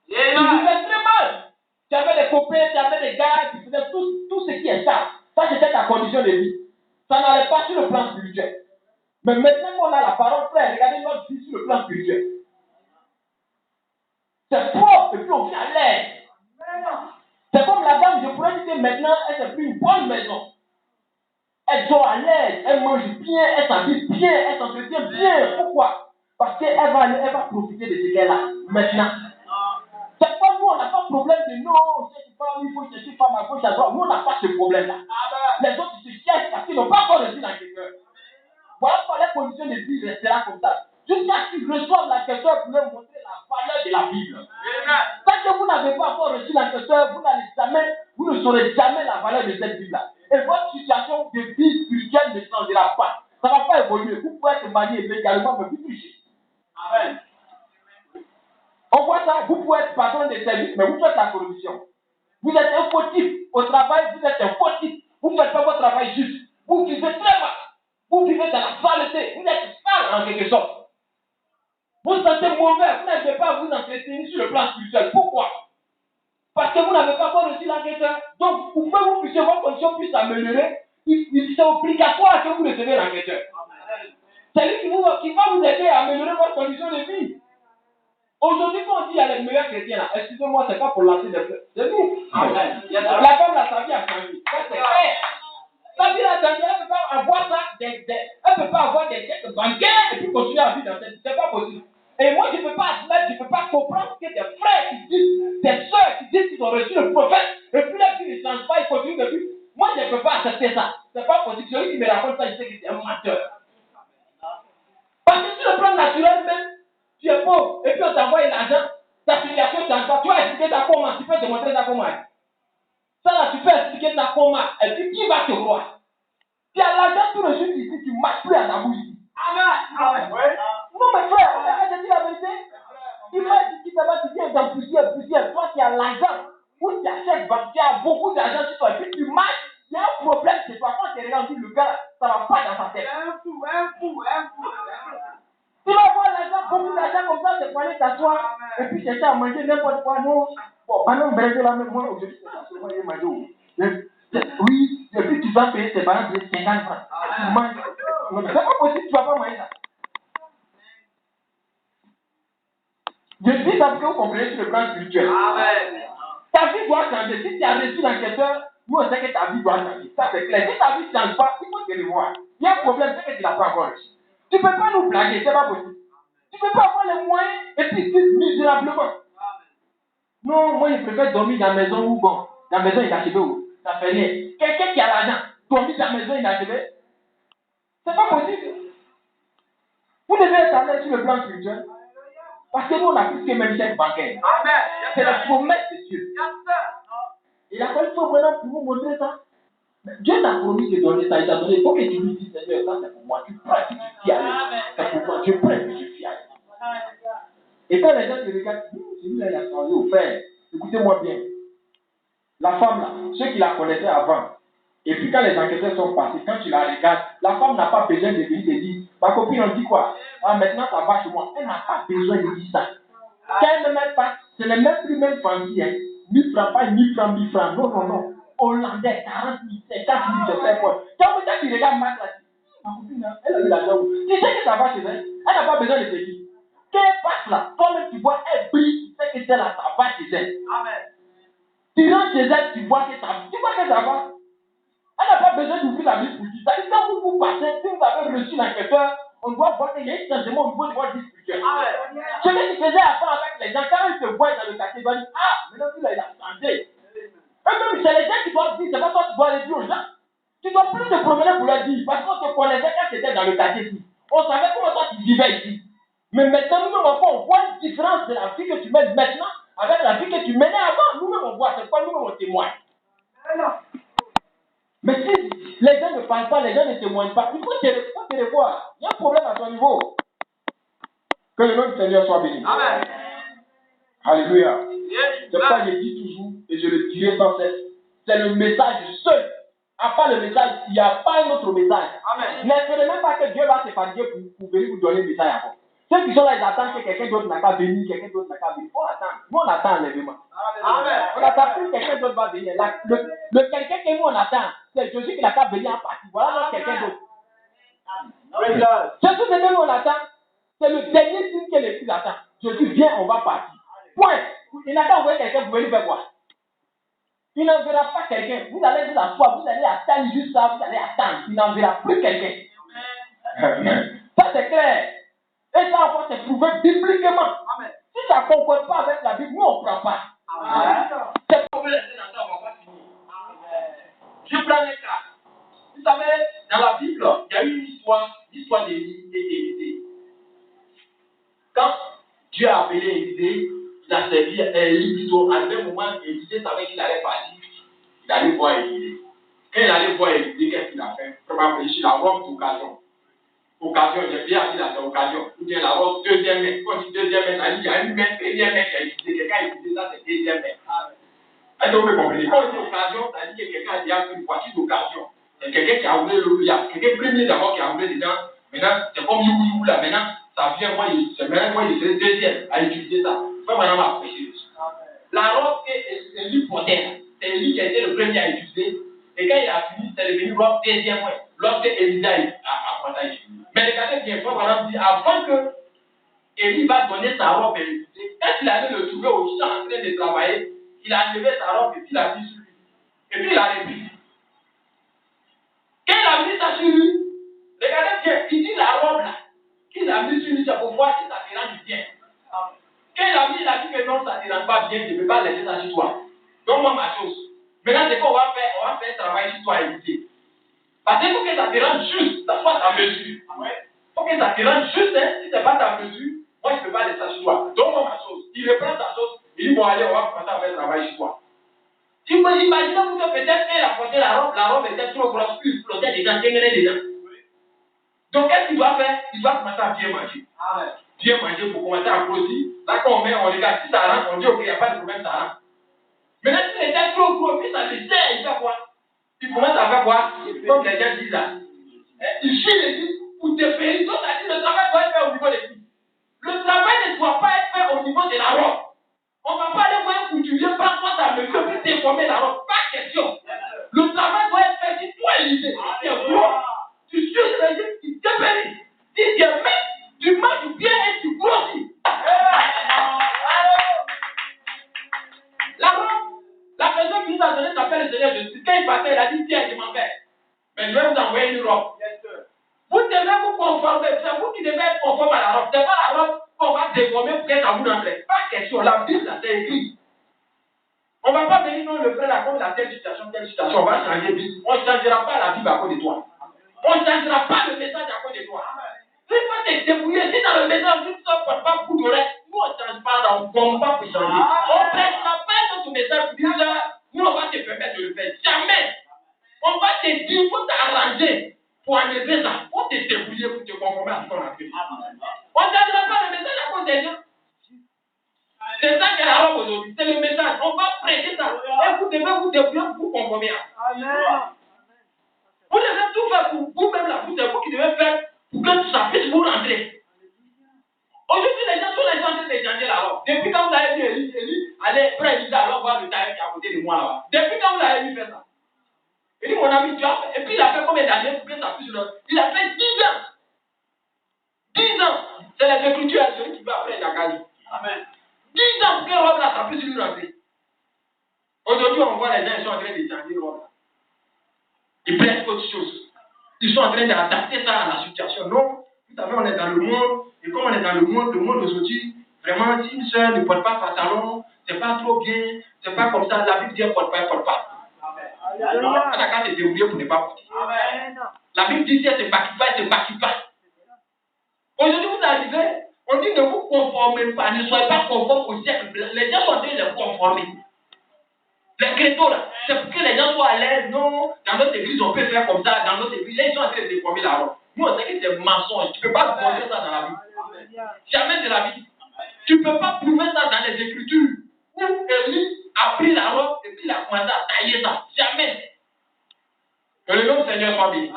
Tu vivais très mal. Tu avais des copains, tu avais des gars, tu faisais tout ce qui est ça. Ça, c'était ta condition de vie. Ça n'allait pas sur le plan spirituel. Mais maintenant qu'on a la parole, frère, regardez notre vie sur le plan spirituel. C'est propre et puis on vit à l'aise. C'est comme la dame, je pourrais dire que maintenant, elle s'est pris une bonne maison. Elle dort à l'aise, elle mange bien, elle s'habille bien, elle s'entretient bien. Pourquoi? Parce qu'elle va profiter de ce qu'elle a maintenant. C'est pas nous, on n'a pas de problème de non, il faut chercher femme à gauche, à droite. Nous, on n'a pas ce problème-là. Les autres, ils se cherchent parce qu'ils n'ont pas encore reçu la question. Voilà pourquoi les conditions de vie restera comme ça. Jusqu'à ce qu'ils reçoivent la question pour leur montrer la valeur de la Bible. Tant que vous n'avez pas encore reçu la question, vous ne saurez jamais la valeur de cette Bible-là. Et votre situation de vie spirituelle ne changera pas. Ça ne va pas évoluer. Vous pouvez être marié légalement, mais vous touchez. Amen. On voit ça, vous pouvez être patron de service, mais vous faites la corruption. Vous êtes un fautif. Au travail, vous êtes un fautif. Vous ne faites pas votre travail juste. Vous vivez très mal. Vous vivez dans la saleté. Vous êtes sale en quelque sorte. Vous vous sentez mauvais. Vous n'avez pas à vous entretenir sur le plan spirituel. Pourquoi? Parce que vous n'avez pas encore reçu l'enquêteur. Donc, pour que vous puissiez, votre condition puisse s'améliorer, c'est obligatoire que vous recevez l'enquêteur. C'est lui qui va vous aider à améliorer votre condition de vie. Aujourd'hui, quand on dit qu'il y a les meilleurs chrétiens là, excusez-moi, c'est pas pour lancer des fleurs. C'est nous. La femme là, sa vie a changé. Ça, c'est vrai. Sa vie a changé, elle ne peut pas avoir ça, elle ne peut pas avoir des chèques bancaires et puis continuer à vivre dans cette vie. C'est pas possible. Et moi, je ne peux pas admettre, je ne peux pas comprendre que des frères qui disent, des soeurs qui disent qu'ils ont reçu le prophète, et puis là, ils ne changent pas, ils continuent de vivre. Moi, je ne peux pas accepter ça. C'est pas possible. Celui qui me raconte ça, je sais que c'est un menteur. Parce que sur le plan naturel même, tu es pauvre, et puis on t'envoie l'argent, ta situation ne change pas. Tu vas expliquer ça comment? Tu peux te montrer ça comment? Ça là, tu peux expliquer ça comment? Et puis qui va te croire? Tu as l'argent tout le jour ici, tu ne marches plus à ta bouche. Amen. Non, mes frères, on a dit la vérité. Il va dire que ça va te dire dans poussière. Toi qui as l'argent, ou tu achètes, tu as beaucoup d'argent sur toi, et puis tu marches, il y a un problème chez toi. Quand tu regardes le gars, ça ne va pas dans ta tête. Un fou. Tu vas avoir l'argent, beaucoup d'argent comme ça, tu peux aller t'asseoir et puis chercher à manger n'importe quoi. Non, bon, maintenant, Brésil, là, même moi, aujourd'hui, c'est ça, seulement il manger. Oui, et puis tu vas payer tes parents de 50 francs. Tu manges. Non, mais c'est pas possible, tu ne vas pas manger ça. Je dis ça pour que vous compreniez sur le plan spirituel. Ta vie doit changer. Si tu as reçu l'enquêteur, nous on sait que ta vie doit changer. Ça c'est clair. Si ta vie ne change pas, il faut te revoir. Il y a un problème, c'est que tu n'as pas encore reçu. Tu ne peux pas nous blaguer, c'est pas possible. Tu ne peux pas avoir les moyens et puis vivre misérablement. Non, moi je préfère dormir dans la maison où bon. Dans la maison inachevée où ça fait rien. Quelqu'un qui a l'argent, dormir dans la maison inachevée, c'est pas possible. Vous devez être allé sur le plan spirituel. Parce que nous on a plus que même chèque bancaire. C'est la promesse de Dieu. Il a fallu vraiment pour vous montrer ça. Dieu t'a promis de donner ça, il t'a donné. Il faut que tu lui dises, Seigneur, ça c'est pour moi, tu prends et tu fies. C'est pour moi, je prends et je suis fier. Et quand les gens te regardent, celui-là il a changé au frère. Écoutez-moi bien. La femme là, ceux qui la connaissaient avant, et puis quand les enquêteurs sont passés, quand tu la regardes, la femme n'a pas besoin de venir te dire, ma copine on dit quoi? Ah maintenant ça va chez moi. Elle n'a pas besoin de dire ça. Quand elle ne met pas, ce n'est même plus même famille, hein. 1000 francs, pas 1000 francs. Non. Hollandais, 40 000, 50 000, je sais quoi. Quand tu regardes Marc là, ma copine, elle a eu l'argent. Tu sais que ça va chez elle. Elle n'a pas besoin de te dire. Qu'elle passe là, toi-même tu vois, elle brille, tu sais que c'est là, ça va chez elle. Amen. Tu rentres chez elle, tu vois que ça va. Elle n'a pas besoin d'ouvrir la Bible pour dire. Ça dit, quand vous passez, si vous avez reçu l'enquêteur, on doit voir qu'il y a un changement au niveau de votre vie spirituelle. Ce que tu faisais avant avec les gens, quand ils te voient dans le quartier, ils vont dire, ah, maintenant il a changé. Eux-mêmes, c'est les gens qui doivent dire, c'est pas toi qui dois aller dire aux gens. Tu dois plus te promener pour leur dire, parce qu'on te connaissait quand tu étais dans le quartier ici. On savait comment toi tu vivais ici. Mais maintenant, nous-mêmes, on voit une différence de la vie que tu mènes maintenant avec la vie que tu menais avant. Nous-mêmes, on voit, c'est quoi, nous-mêmes, on témoigne. Mais si les gens ne parlent pas, les gens ne témoignent pas, il faut te revoir. Il y a un problème à ton niveau. Que le nom du Seigneur soit béni. Amen. Alléluia. C'est pourquoi je dis toujours, et je le dirai sans cesse, c'est le message seul à part le message, il n'y a pas un autre message. Amen. N'espérez même pas que Dieu va se fatiguer pour venir vous donner le message encore. Ceux qui sont là, ils attendent que quelqu'un d'autre n'a qu'à venir, quelqu'un d'autre n'a qu'à venir. Il faut attendre. Nous, on attend l'enlèvement. Amen. On attend plus que quelqu'un d'autre va venir. Là, le quelqu'un que nous, on attend, c'est Jésus qui n'a qu'à venir en partie. Voilà notre quelqu'un d'autre. C'est tout ce que nous, on attend. C'est le dernier signe que l'Église attend. Jésus vient, on va partir. Point. Il n'a qu'à envoyer quelqu'un pour venir faire quoi? Il n'enverra pas quelqu'un. Vous allez vous asseoir, vous allez attendre juste ça, vous allez attendre. Il n'enverra plus quelqu'un. Ça, c'est clair. Et ça, encore, c'est prouvé bibliquement. Amen. Si ça ne concorde pas avec la Bible, nous, on ne prend pas. C'est pas vous laisser dans ça, on ne va pas finir. Je prends les cas. Vous savez, dans la Bible, il y a eu une histoire d'Élie et d'Élisée. Quand Dieu a appelé Élisée, il a servi Élie plutôt. À un moment, Élisée savait qu'il allait partir. Il allait voir Élisée. Quand il allait voir Élisée, qu'est-ce qu'il a fait? Vraiment, il a la robe d'occasion. Occasion, j'ai bien dit là, c'est occasion. Ou bien la robe deuxième main. Quand on dit deuxième main, ça dit il y a une main, première main qui a utilisé. Quelqu'un a utilisé ça, c'est deuxième main. Est-ce que vous me comprenez? Quand on dit occasion, ça dit que quelqu'un a déjà fait une voiture d'occasion. C'est quelqu'un qui a ouvert le. Il y a quelqu'un premier d'abord qui a ouvert dedans. Maintenant, c'est comme you là. Maintenant, ça vient, moi, il serait deuxième à utiliser ça. Faut maintenant m'apprécier dessus. La robe que Élie portait, c'est Élie qui a été le premier à utiliser. Et quand il a fini, c'est devenu robe deuxième point. L'autre que Élisée a commencé à utiliser. Mais regardez bien, il faut vraiment dire, avant que Élie va donner sa robe à Élisée, quand il allait le trouver au champ en train de travailler, il a enlevé sa robe et puis il l'a mis sur lui. Et puis il a repris. Quand il a mis ça sur lui, regardez bien, il dit la robe là, qu'il a mis sur lui, c'est pour voir si ça te rend bien. Quand il a dit que non, ça ne te rend pas bien, je ne peux pas laisser ça sur toi. Donne-moi ma chose. Maintenant, c'est qu'on va faire, un travail sur toi, Élisée. Parce qu'il faut que ça te rende juste, ça soit ta mesure. Il faut que ça te rende juste, hein. Si ce n'est pas ta mesure, moi je ne peux pas laisser ça sur toi. Donne-moi ma chose. Il reprend sa chose, il dit bon, allez, on va commencer à faire le travail sur toi. Imaginez-vous que peut-être qu'elle a porté la robe était trop grosse, puis il flottait dedans, dedans. Donc qu'est-ce qu'il doit faire? Il doit commencer à bien manger. Bien manger pour commencer à grossir. Là, quand on met, on regarde, si ça rentre, on dit ok, il n'y a pas de problème, ça rentre. Maintenant, s'il était trop gros, puis ça le sert, il fait quoi? Il commence à faire quoi? Comme les gens disent là. Il chie les filles pour te payer. Donc, ça dit le travail doit être fait au niveau des filles. Le travail ne doit pas être fait au niveau de la robe. On ne va pas aller voir un couturier, pas toi, ça me fait plus déformer la robe. Pas question. Le travail doit être fait si toi, Élisée. Tu es gros, tu suis le régime, tu te péris. Si tu es mince, tu manges bien et tu grossis. La robe, la personne qui nous a donné s'appelle le Seigneur Jésus. Quand il passait, il a dit tiens, je m'en vais. Mais je vais vous envoyer une robe. Vous devez vous conformer. C'est vous qui devez être conforme à la robe. Ce n'est pas la robe qu'on va déformer pour que ça vous rentre. Pas question. La Bible, c'est écrit. On ne va pas venir nous le faire là comme la telle situation. On va changer de vie. On ne changera pas la Bible à cause de toi. On ne changera pas le message à cause de toi. Tu vas te débrouiller. Si dans le message, tu ne portes pas pour d'oreille, nous on ne change pas, on ne compte pas pour changer. On ne prêtera pas notre message pour dire ça. Nous, on va te permettre de le faire. Jamais. On va te dire, il faut t'arranger pour enlever ça. Il faut te débrouiller pour te conformer à ce qu'on a fait. On ne changera pas le message à cause des gens. C'est ça qu'est la robe aujourd'hui. C'est le message. On va prêcher ça. Et vous devez vous débrouiller pour vous conformer à ça. Vous devez tout faire pour vous-même là. C'est vous qui devez faire pour que ça puisse vous rentrer. Aujourd'hui, les gens sont les gens en train de changer la robe. Depuis quand vous avez vu Élie, allez, près Élisée, alors voir le tailleur qui est à côté de moi là-bas. Depuis quand vous avez vu faire ça? Il dit, mon ami, tu as fait. Et puis il a fait combien d'années pour que ça puisse le. Il a fait 10 ans. 10 ans. C'est les Écritures, celui qui va après Nakali. Amen. 10 ans pour que robe là, ça puisse lui rentrer. Aujourd'hui, on voit les gens, ils sont en train de changer robe. Ils prennent autre chose. Ils sont en train d'adapter ça à la situation. Non, vous savez, on est dans le monde. Et comme on est dans le monde aujourd'hui, vraiment, si une soeur ne porte pas pantalon, c'est pas trop bien, c'est pas comme ça. La Bible dit porte pas, porte pas. On a qu'à se débrouiller pour ne pas porter. La Bible dit si elle se maquille pas, elle se maquille pas. Aujourd'hui, vous arrivez, on dit ne vous conformez pas, ne soyez pas conformes au siècle. Les gens sont en train de les conformer. Les crétaux là, c'est pour que les gens soient à l'aise. Non, dans notre église, on peut faire comme ça. Dans notre église, les gens sont en train de déformer la robe. Nous, on sait que c'est mensonge. Tu ne peux pas prouver ça dans la Bible. Jamais de la vie. Tu ne peux pas prouver ça dans les Écritures. Où Élie a pris la robe et puis il a commencé à tailler ça. Jamais. Que le nom du Seigneur soit béni.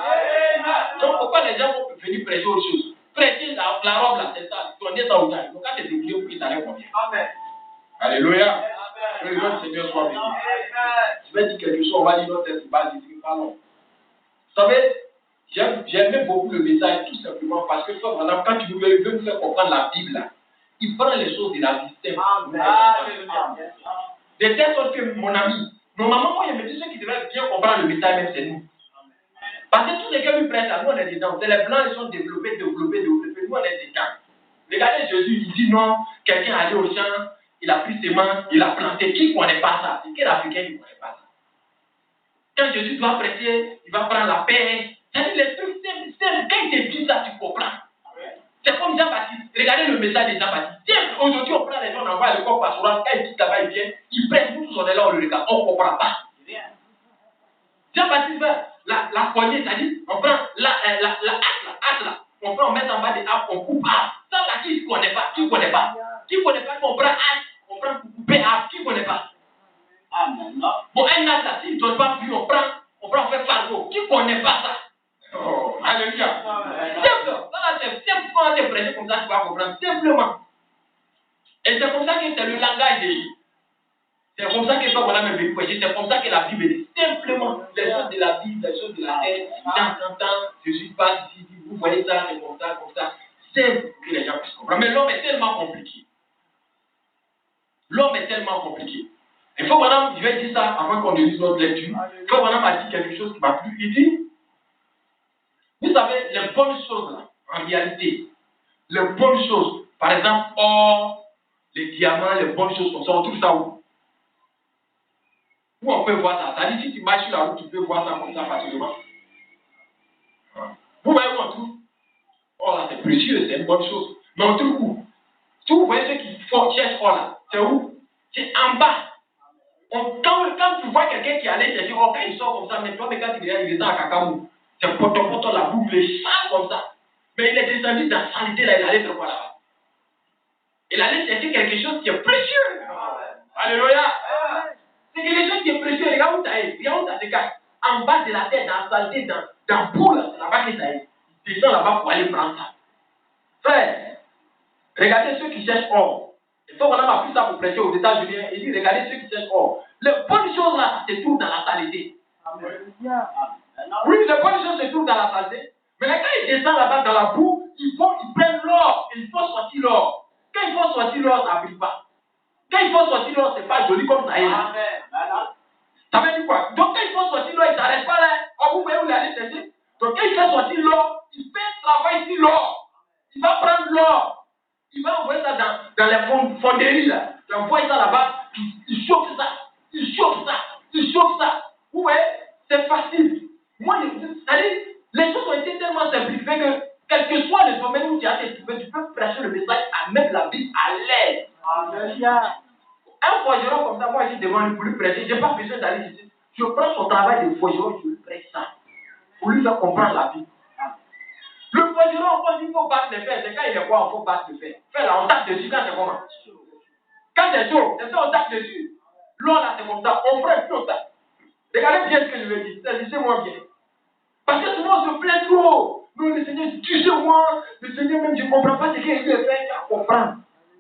Donc pourquoi les gens vont venir prêcher autre chose? Prêcher la robe là, c'est ça. Tourner ça au temps. Donc quand c'est débrouillé, pour qu'ils allaient combien? Amen. Alléluia. Que le nom du Seigneur soit béni. Je vais dire quelque chose, on va dire notre test base ici, pas long. Vous savez, j'aimais beaucoup le message tout simplement parce que quand tu veux nous faire comprendre la Bible là, il prend les choses de la vie simple. De telle sorte que mon ami, normalement, moi je me dis ceux qui devraient bien comprendre le message même c'est nous. Parce que tous les gars lui prennent là, nous on est dedans. C'est les blancs, ils sont développés. Nous on est dedans. Regardez Jésus, il dit non, quelqu'un est allé au champ, il a pris ses mains, il a planté. Qui ne connaît pas ça? C'est quel Africain qui ne connaît pas ça? Quand Jésus doit prêcher, il va prendre la paix. C'est-à-dire les trucs simples. Quand il te dit ça, tu comprends. C'est comme Jean-Baptiste. Regardez le message de Jean-Baptiste. Aujourd'hui, on prend les gens, on envoie à l'école pastoral. Quand il quitte là-bas, il vient, il prête tout son élan, on le regarde. On ne comprend pas. Jean-Baptiste va la poignée, c'est-à-dire, on prend la hache là. On prend, on met en bas des arbres, on coupe arbre. Ça là, qui ne connaît pas? Qui ne connaît pas? Qui ne connaît pas? On prend hache, on prend pour couper arbre. Qui ne connaît pas? Bon, un arbre là, s'il ne donne pas plus, on fait fardeau. Qui ne connaît pas ça? Oh, alléluia. Simple. Ça là, c'est simple. Quand on te prêche comme ça, tu vas comprendre. Simplement. Et c'est comme ça que c'est le langage de Dieu. C'est comme ça que toi, voilà, même prêcher. C'est comme ça que la Bible dit. Simplement, les choses de la Bible, les choses de la terre. Temps, je suis pas ici. Vous voyez ça, c'est comme ça. C'est pour que les gens puissent comprendre. Mais l'homme est tellement compliqué. Il faut, madame, je vais dire ça avant qu'on dise notre lecture. Il faut, madame, a dit quelque chose qui m'a plu. Il dit, vous savez, les bonnes choses, là, en réalité, les bonnes choses, par exemple, or, les diamants, les bonnes choses, on trouve ça où? Où on peut voir ça? C'est-à-dire, si tu marches sur la route, tu peux voir ça comme ça facilement. Vous voyez où on trouve? Oh là, c'est précieux, c'est une bonne chose. Mais on trouve où? Si vous voyez ceux qui cherchent or là, c'est où? C'est en bas. Quand tu vois quelqu'un qui allait chercher or, quand il sort comme ça, mais toi, quand il est dans Kakamou, c'est poton la boue, il sale comme ça. Mais il est descendu dans la saleté là, il allait se voir là-bas. Il allait chercher quelque chose qui est précieux. Alléluia. C'est quelque chose qui est précieux. Regarde où ça est. Regarde où ça se cache. En bas de la terre, dans la saleté, dans la boue là, c'est là-bas que ça est. Il descend là-bas pour aller prendre ça. Frère, regardez ceux qui cherchent or. Il faut qu'on a appris ça pour prêcher aux États-Unis. Il dit, regardez ceux qui cherchent or. Les bonnes choses là, ça se trouve dans la saleté. Oui, les bonnes choses se trouvent dans la saleté. Mais quand ils descendent là-bas dans la boue, ils prennent l'or. Il faut sortir l'or. Quand il faut sortir l'or, ça ne brille pas. Quand il faut sortir l'or, c'est pas joli comme ça est là. Ça veut dire quoi? Donc quand il faut sortir l'or, il ne s'arrête pas là. Oh, vous voyez où il allait chercher? Donc quand il fait sortir l'or, il fait travailler ici l'or. Il va prendre l'or. Il va envoyer ça dans les fonderies là. Il envoie ça là-bas. Il chauffe ça. Vous voyez? C'est facile. Moi, c'est-à-dire, les choses ont été tellement simplifiées que, quel que soit le domaine où tu as été trouvé, tu peux prêcher le message à mettre la Bible à l'aise. Un forgeron comme ça, moi, j'ai devant lui pour lui prêcher. Je n'ai pas besoin d'aller ici. Je prends son travail de forgeron, je lui prêche ça. Pour lui faire comprendre la Bible. Le forgeron, quand il faut battre le fer, c'est quand il est quoi, il faut battre le fer. Fer là, on tape dessus quand c'est comment? Quand c'est chaud, c'est ça, on tape dessus. L'eau là, c'est comme ça. On prend, puis on tape. Regardez bien ce que je veux dire. Lisez-moi bien. Parce que souvent on se plaint trop. Non, le Seigneur, tu sais moi, le Seigneur même, je ne comprends pas ce qu'il veut faire, tu vas comprendre.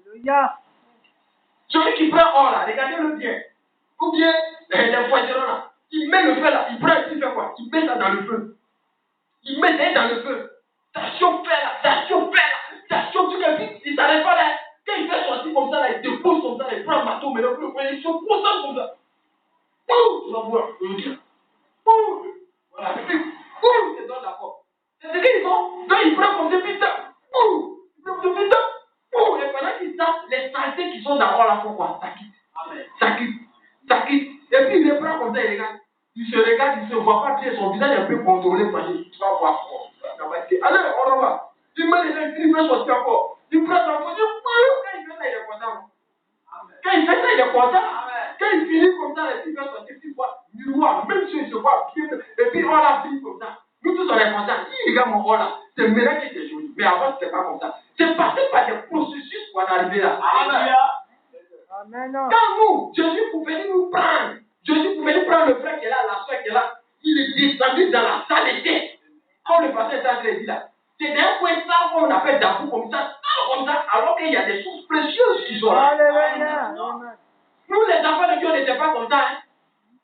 Alléluia. Celui qui prend or là, regardez-le bien. Ou bien, les forgerons là, il met le feu là, il prend, il fait quoi? Il met ça dans le feu. Il met ça dans le feu. Ça chauffe là, ça chauffe, tout le monde, il ne s'arrête pas là. Quand il fait sortir comme ça là, il dépose comme ça, il prend un marteau, mais le feu, il se concentre comme ça. Tu vas voir, je veux dire. Voilà, c'est dans la porte. C'est ce qu'ils font. Donc ils prennent comme des pitons. Et pendant qu'ils tapent, les saletés qui sont d'abord là, font quoi? Ça quitte. Et puis il les prend comme ça, il regarde. Il se regarde, il ne se voit pas bien, son visage est un peu contrôlé par lui. Tu vas voir. Allez, on en va. Il met les gens, il fait sortir encore. Il prend sa position. Quand il fait ça, il est content. Quand il fait ça, il est content. Quand il finit comme ça, il fait sortir, il voit miroir, même si il se voit bien. Et puis on l'a fini comme ça. Nous tous on est contents. Il regarde mon corps là. C'est maintenant qu'il était joli. Mais avant, c'était pas comme ça. C'est passé par des processus pour en arriver là. Amen. Quand nous, Jésus pouvait nous prendre. Jésus pouvait nous prendre le frère qui est là, la soeur qui est là. il est descendu dans la saleté. Comme le pasteur est en train de dire là. C'est d'un point ça qu'on appelle d'abou comme ça, alors qu'il y a des choses précieuses qui sont là. Nous, les enfants de Dieu, on n'était pas comme ça. Hein.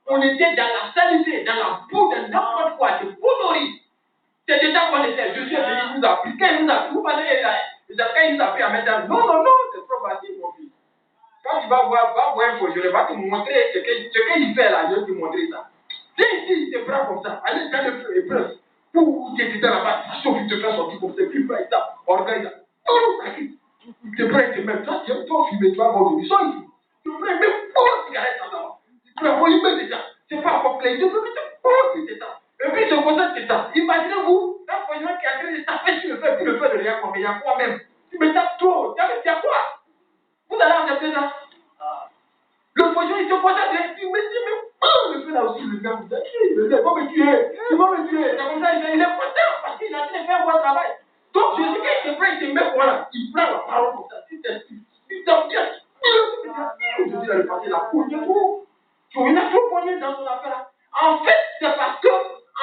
On était dans la saleté, dans la boue, dans n'importe quoi, de boulerie. C'est déjà qu'on était. Jésus est venu, il nous a pris. Quand il nous a pris, vous pensez qu'il nous a pris à mettre dans. Non, c'est trop facile, mon fils. Quand tu vas voir un faux, je vais te montrer ce qu'il fait là, je vais te montrer ça. Viens ici, il te prend comme ça. Allez dans le feu et preuve. Pour tu étais là-bas, ça chauffe, il te fait sortir comme ça, puis il ça, orgueil là. Il te prend, il te met. Toi, tu vas fumer, tu vas voir aujourd'hui. Sois ici. Tu prends même pour cigarette là-bas. Tu prends, il met dedans. C'est pas encore clair. Tu peux mettre pour dedans. Et puis, c'est comme ça, c'est ça. Imaginez-vous, un poison qui a créé des tapés sur le feu, puis le feu de rien comme il y a quoi même. Tu me tapes trop. Il y a quoi? Vous allez accepter ça? Le poison, il se concentre, il me dit, mais le feu là aussi, le gars, vous êtes le gars, va me tuer. C'est comme ça, il est content parce qu'il a fait un bon travail. Donc, Jésus, quand il se prend, il se met voilà, il prend la parole comme ça, il t'en dit, Jésus a le passé, il a cogné tout. Il a tout cogné dans son affaire là. En fait, c'est parce que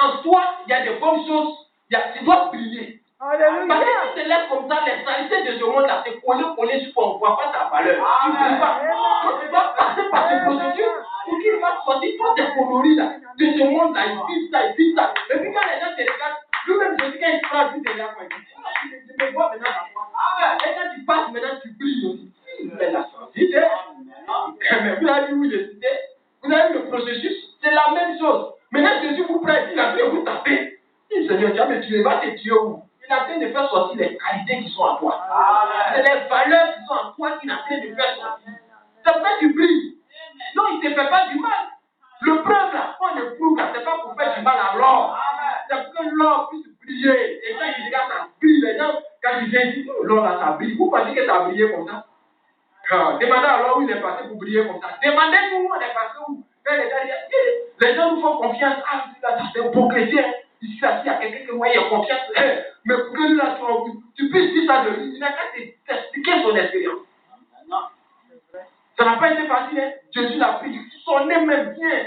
en toi, il y a des bonnes choses, tu dois briller. Parce que si tu te lèves comme ça, les saletés de ce monde-là, c'est collé sur toi, on ne voit pas ta valeur. Tu ne brilles pas. Donc, tu dois passer par ce processus pour qu'il va sortir toutes tes coloris là, de ce monde-là, il vit ça. Et puis quand les gens te regardent, lui-même, je dis quand il prend, il te regarde, je me vois maintenant à toi. Et quand tu passes, maintenant, tu brilles aussi. Mais la changé, mais vous avez vu où il est cité, vous avez vu le processus, c'est la même chose. Maintenant, Jésus vous prend, il a fait vous taper. Il dit, Seigneur, tu vas me tuer, va te tuer où? Il est en train de faire sortir les qualités qui sont en toi. C'est les valeurs qui sont en toi qu'il est en train de faire sortir. C'est pour ça que tu brilles. Non, il ne te fait pas du mal. Le preuve là, quand on éprouve là, c'est pas pour faire du mal à l'or. C'est pour que l'or puisse briller. Et quand il regarde, ça brille. Les gens, quand ils viennent, ils disent, oh, l'or là, ça brille. Vous pensez que ça a brillé comme ça? Demandez alors où il est passé pour briller comme ça. Demandez-nous où on est passé où. Quand les gars disent, les gens nous font confiance. Ah, c'est un bon chrétien. Ici, là, s'il y a quelqu'un qui moi, il a confiance. Mais pour que là, tu puisses dire ça de lui, il n'a qu'à t'expliquer son expérience. Ça n'a pas été facile. Hein? Jésus l'a pris. Son nez même vient.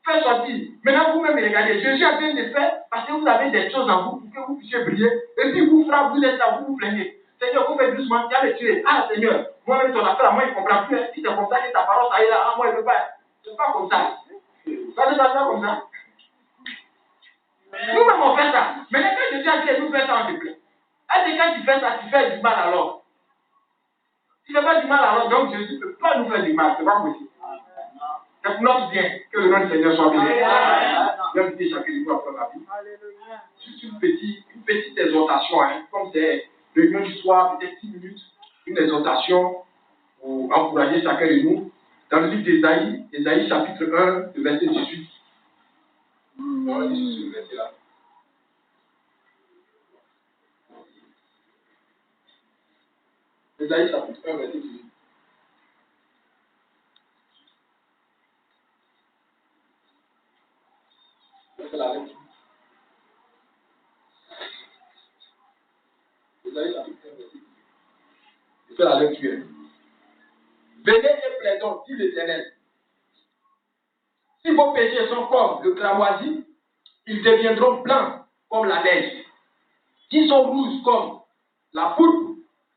Fait sortir. Maintenant, vous-même, regardez. Jésus a bien de faire parce que vous avez des choses en vous pour que vous puissiez briller. Et puis, vous frappez, vous êtes là, vous plaignez. Seigneur, vous faites doucement, tu vas me tuer. Ah, Seigneur, moi-même, ton affaire, moi, il ne comprend plus. Hein. Si c'est comme ça que ta parole, ça y est là, ah, moi, il ne veut pas. C'est pas comme ça. Ça ne va pas comme ça. Nous-mêmes, on fait ça. Mais quand Jésus a dit, nous faisons ça, on te plaît. Est-ce que quand tu fais ça, tu fais du mal alors? Tu ne fais pas du mal alors, donc Jésus ne peut pas nous faire du mal. C'est pas possible. C'est pour notre bien que le nom du Seigneur soit béni. Je vais inviter chacun de vous à faire la vie. Juste une petite exhortation, hein, comme c'est réunion du soir, peut-être 6 minutes, une exhortation pour encourager chacun de nous. Dans le livre d'Ésaïe, Ésaïe chapitre 1, le verset 18. On va dire ce verset-là. Ésaïe chapitre 1, verset 18. C'est la lecture. Ésaïe chapitre 1, verset 18. C'est la lecture. Venez et plaidons, dit l'Éternel. Si vos péchés sont comme le cramoisi, ils deviendront blancs comme la neige. S'ils sont rouges comme la poudre,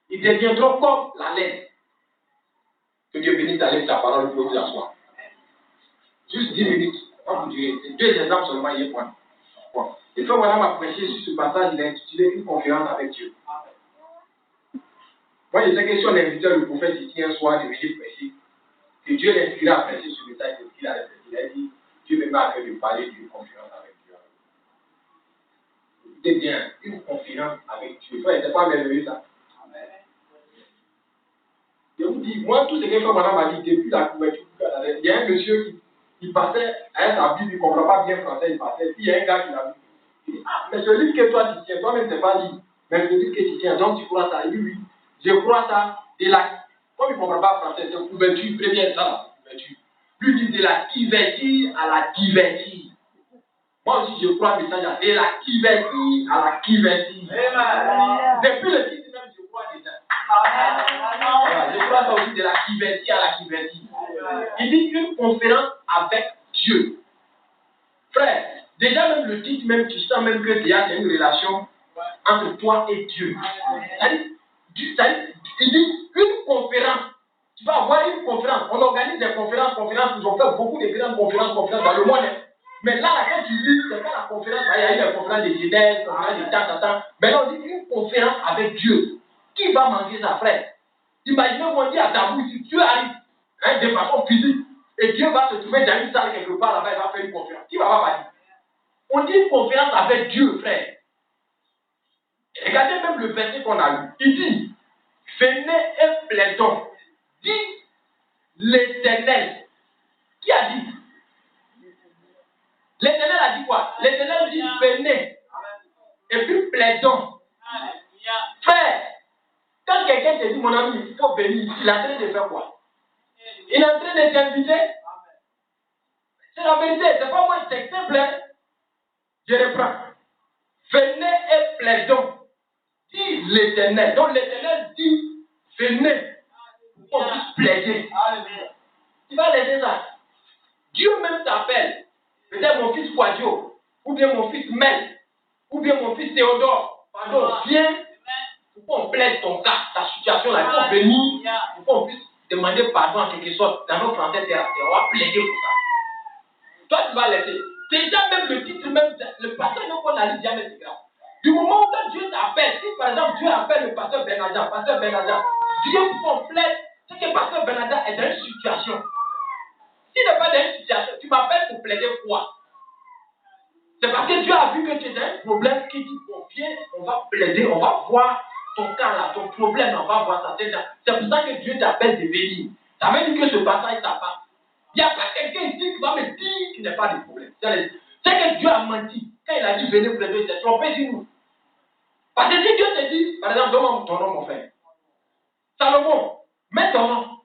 ils deviendront comme la laine. Que Dieu bénisse avec sa parole pour vous asseoir. Juste 10 minutes, on va vous dire. C'est 2 exemples seulement, il y a point. Bon. Et quand voilà m'a prêché sur ce passage, il a intitulé Une conférence avec Dieu. Moi, je sais que si on invitait le prophète ici un soir de venir prêcher, que Dieu l'inspirait à prêcher ce message, c'est ce qu'il a fait. Il a dit, Dieu me met à cœur de parler d'une conférence avec Dieu. Écoutez bien, une conférence avec Dieu. Frère, c'est pas merveilleux ça. Je vous dis, moi, tout ce que Frère Madame m'a dit depuis la couverture, il y a un monsieur qui passait à sa Bible, il ne comprend pas bien français, il passait, puis il y a un gars qui l'a vu. Il dit, ah, mais ce livre que toi tu tiens, toi-même, tu n'es pas libre. Mais ce livre que tu tiens, donc tu crois ça. Il dit, oui, je crois ça de la. Comme il ne comprend pas français, c'est couverture, première ça, couverture. Lui dit de la couverture à la couverture. Moi aussi, je crois le message de la couverture à la couverture. Depuis le titre même, je crois déjà. Voilà, je crois ça aussi de la couverture à la couverture. Il dit une conférence avec Dieu. Frère, Déjà même le titre, même tu sens même que déjà c'est une relation entre toi et Dieu. C'est-à-dire, il dit une conférence. Tu vas avoir une conférence. On organise des conférences. Ils ont fait beaucoup de grandes conférences dans le monde. Mais là, quand tu lis, c'est pas la conférence. Il y a eu la conférence de jeunesse, la conférence de temps. Mais là, on dit une conférence avec Dieu. Qui va manger sa frère? Imaginez qu'on dit à Dabou, si Dieu arrive de façon physique, et Dieu va se trouver dans une salle quelque part là-bas, il va faire une conférence. Qui va parler? On dit une conférence avec Dieu, frère. Regardez même le verset qu'on a lu. Il dit, venez et plaidons. Dit l'Éternel. Qui a dit? L'Éternel a dit quoi? L'Éternel dit venez. Et puis plaidons. Frère, quand quelqu'un te dit mon ami, il faut venir, il est en train de faire quoi? Il est en train de t'inviter. C'est la vérité, c'est pas moi, c'est simple. Je reprends. Venez et plaidons. Dit l'Éternel. Donc l'Éternel dit venez. Pour qu'on puisse plaider. Tu vas laisser ça. Dieu même t'appelle. Peut-être mon fils Quadio, ou bien mon fils Mel, ou bien mon fils Théodore. Pardon, viens pour qu'on plaide ton cas, ta situation là. Il faut venir pour qu'on puisse demander pardon en quelque sorte. Dans nos français, on va plaider pour ça. Toi, tu vas laisser. Déjà, même le titre, même le pasteur qu'on a lu, jamais c'est grave. Du moment où Dieu t'appelle, si par exemple Dieu appelle le pasteur Bernadette, Dieu pour qu'on plaide, c'est que le pasteur Bernadette est dans une situation. S'il n'est pas dans une situation, tu m'appelles pour plaider quoi? C'est parce que Dieu a vu que tu es dans un problème qui dit qu'on vient, on va plaider, on va voir ton cas là, ton problème, on va voir ça. C'est pour ça que Dieu t'appelle de venir. Ça veut dire que ce passage t'appelle. Il n'y a pas quelqu'un ici qui va me dire qu'il n'y a pas de problème. C'est que Dieu a menti. Quand il a dit venez plaider, il s'est trompé sur nous. Parce que si Dieu te dit, par exemple, donne-moi ton nom, mon frère. Salomon, mets ton nom.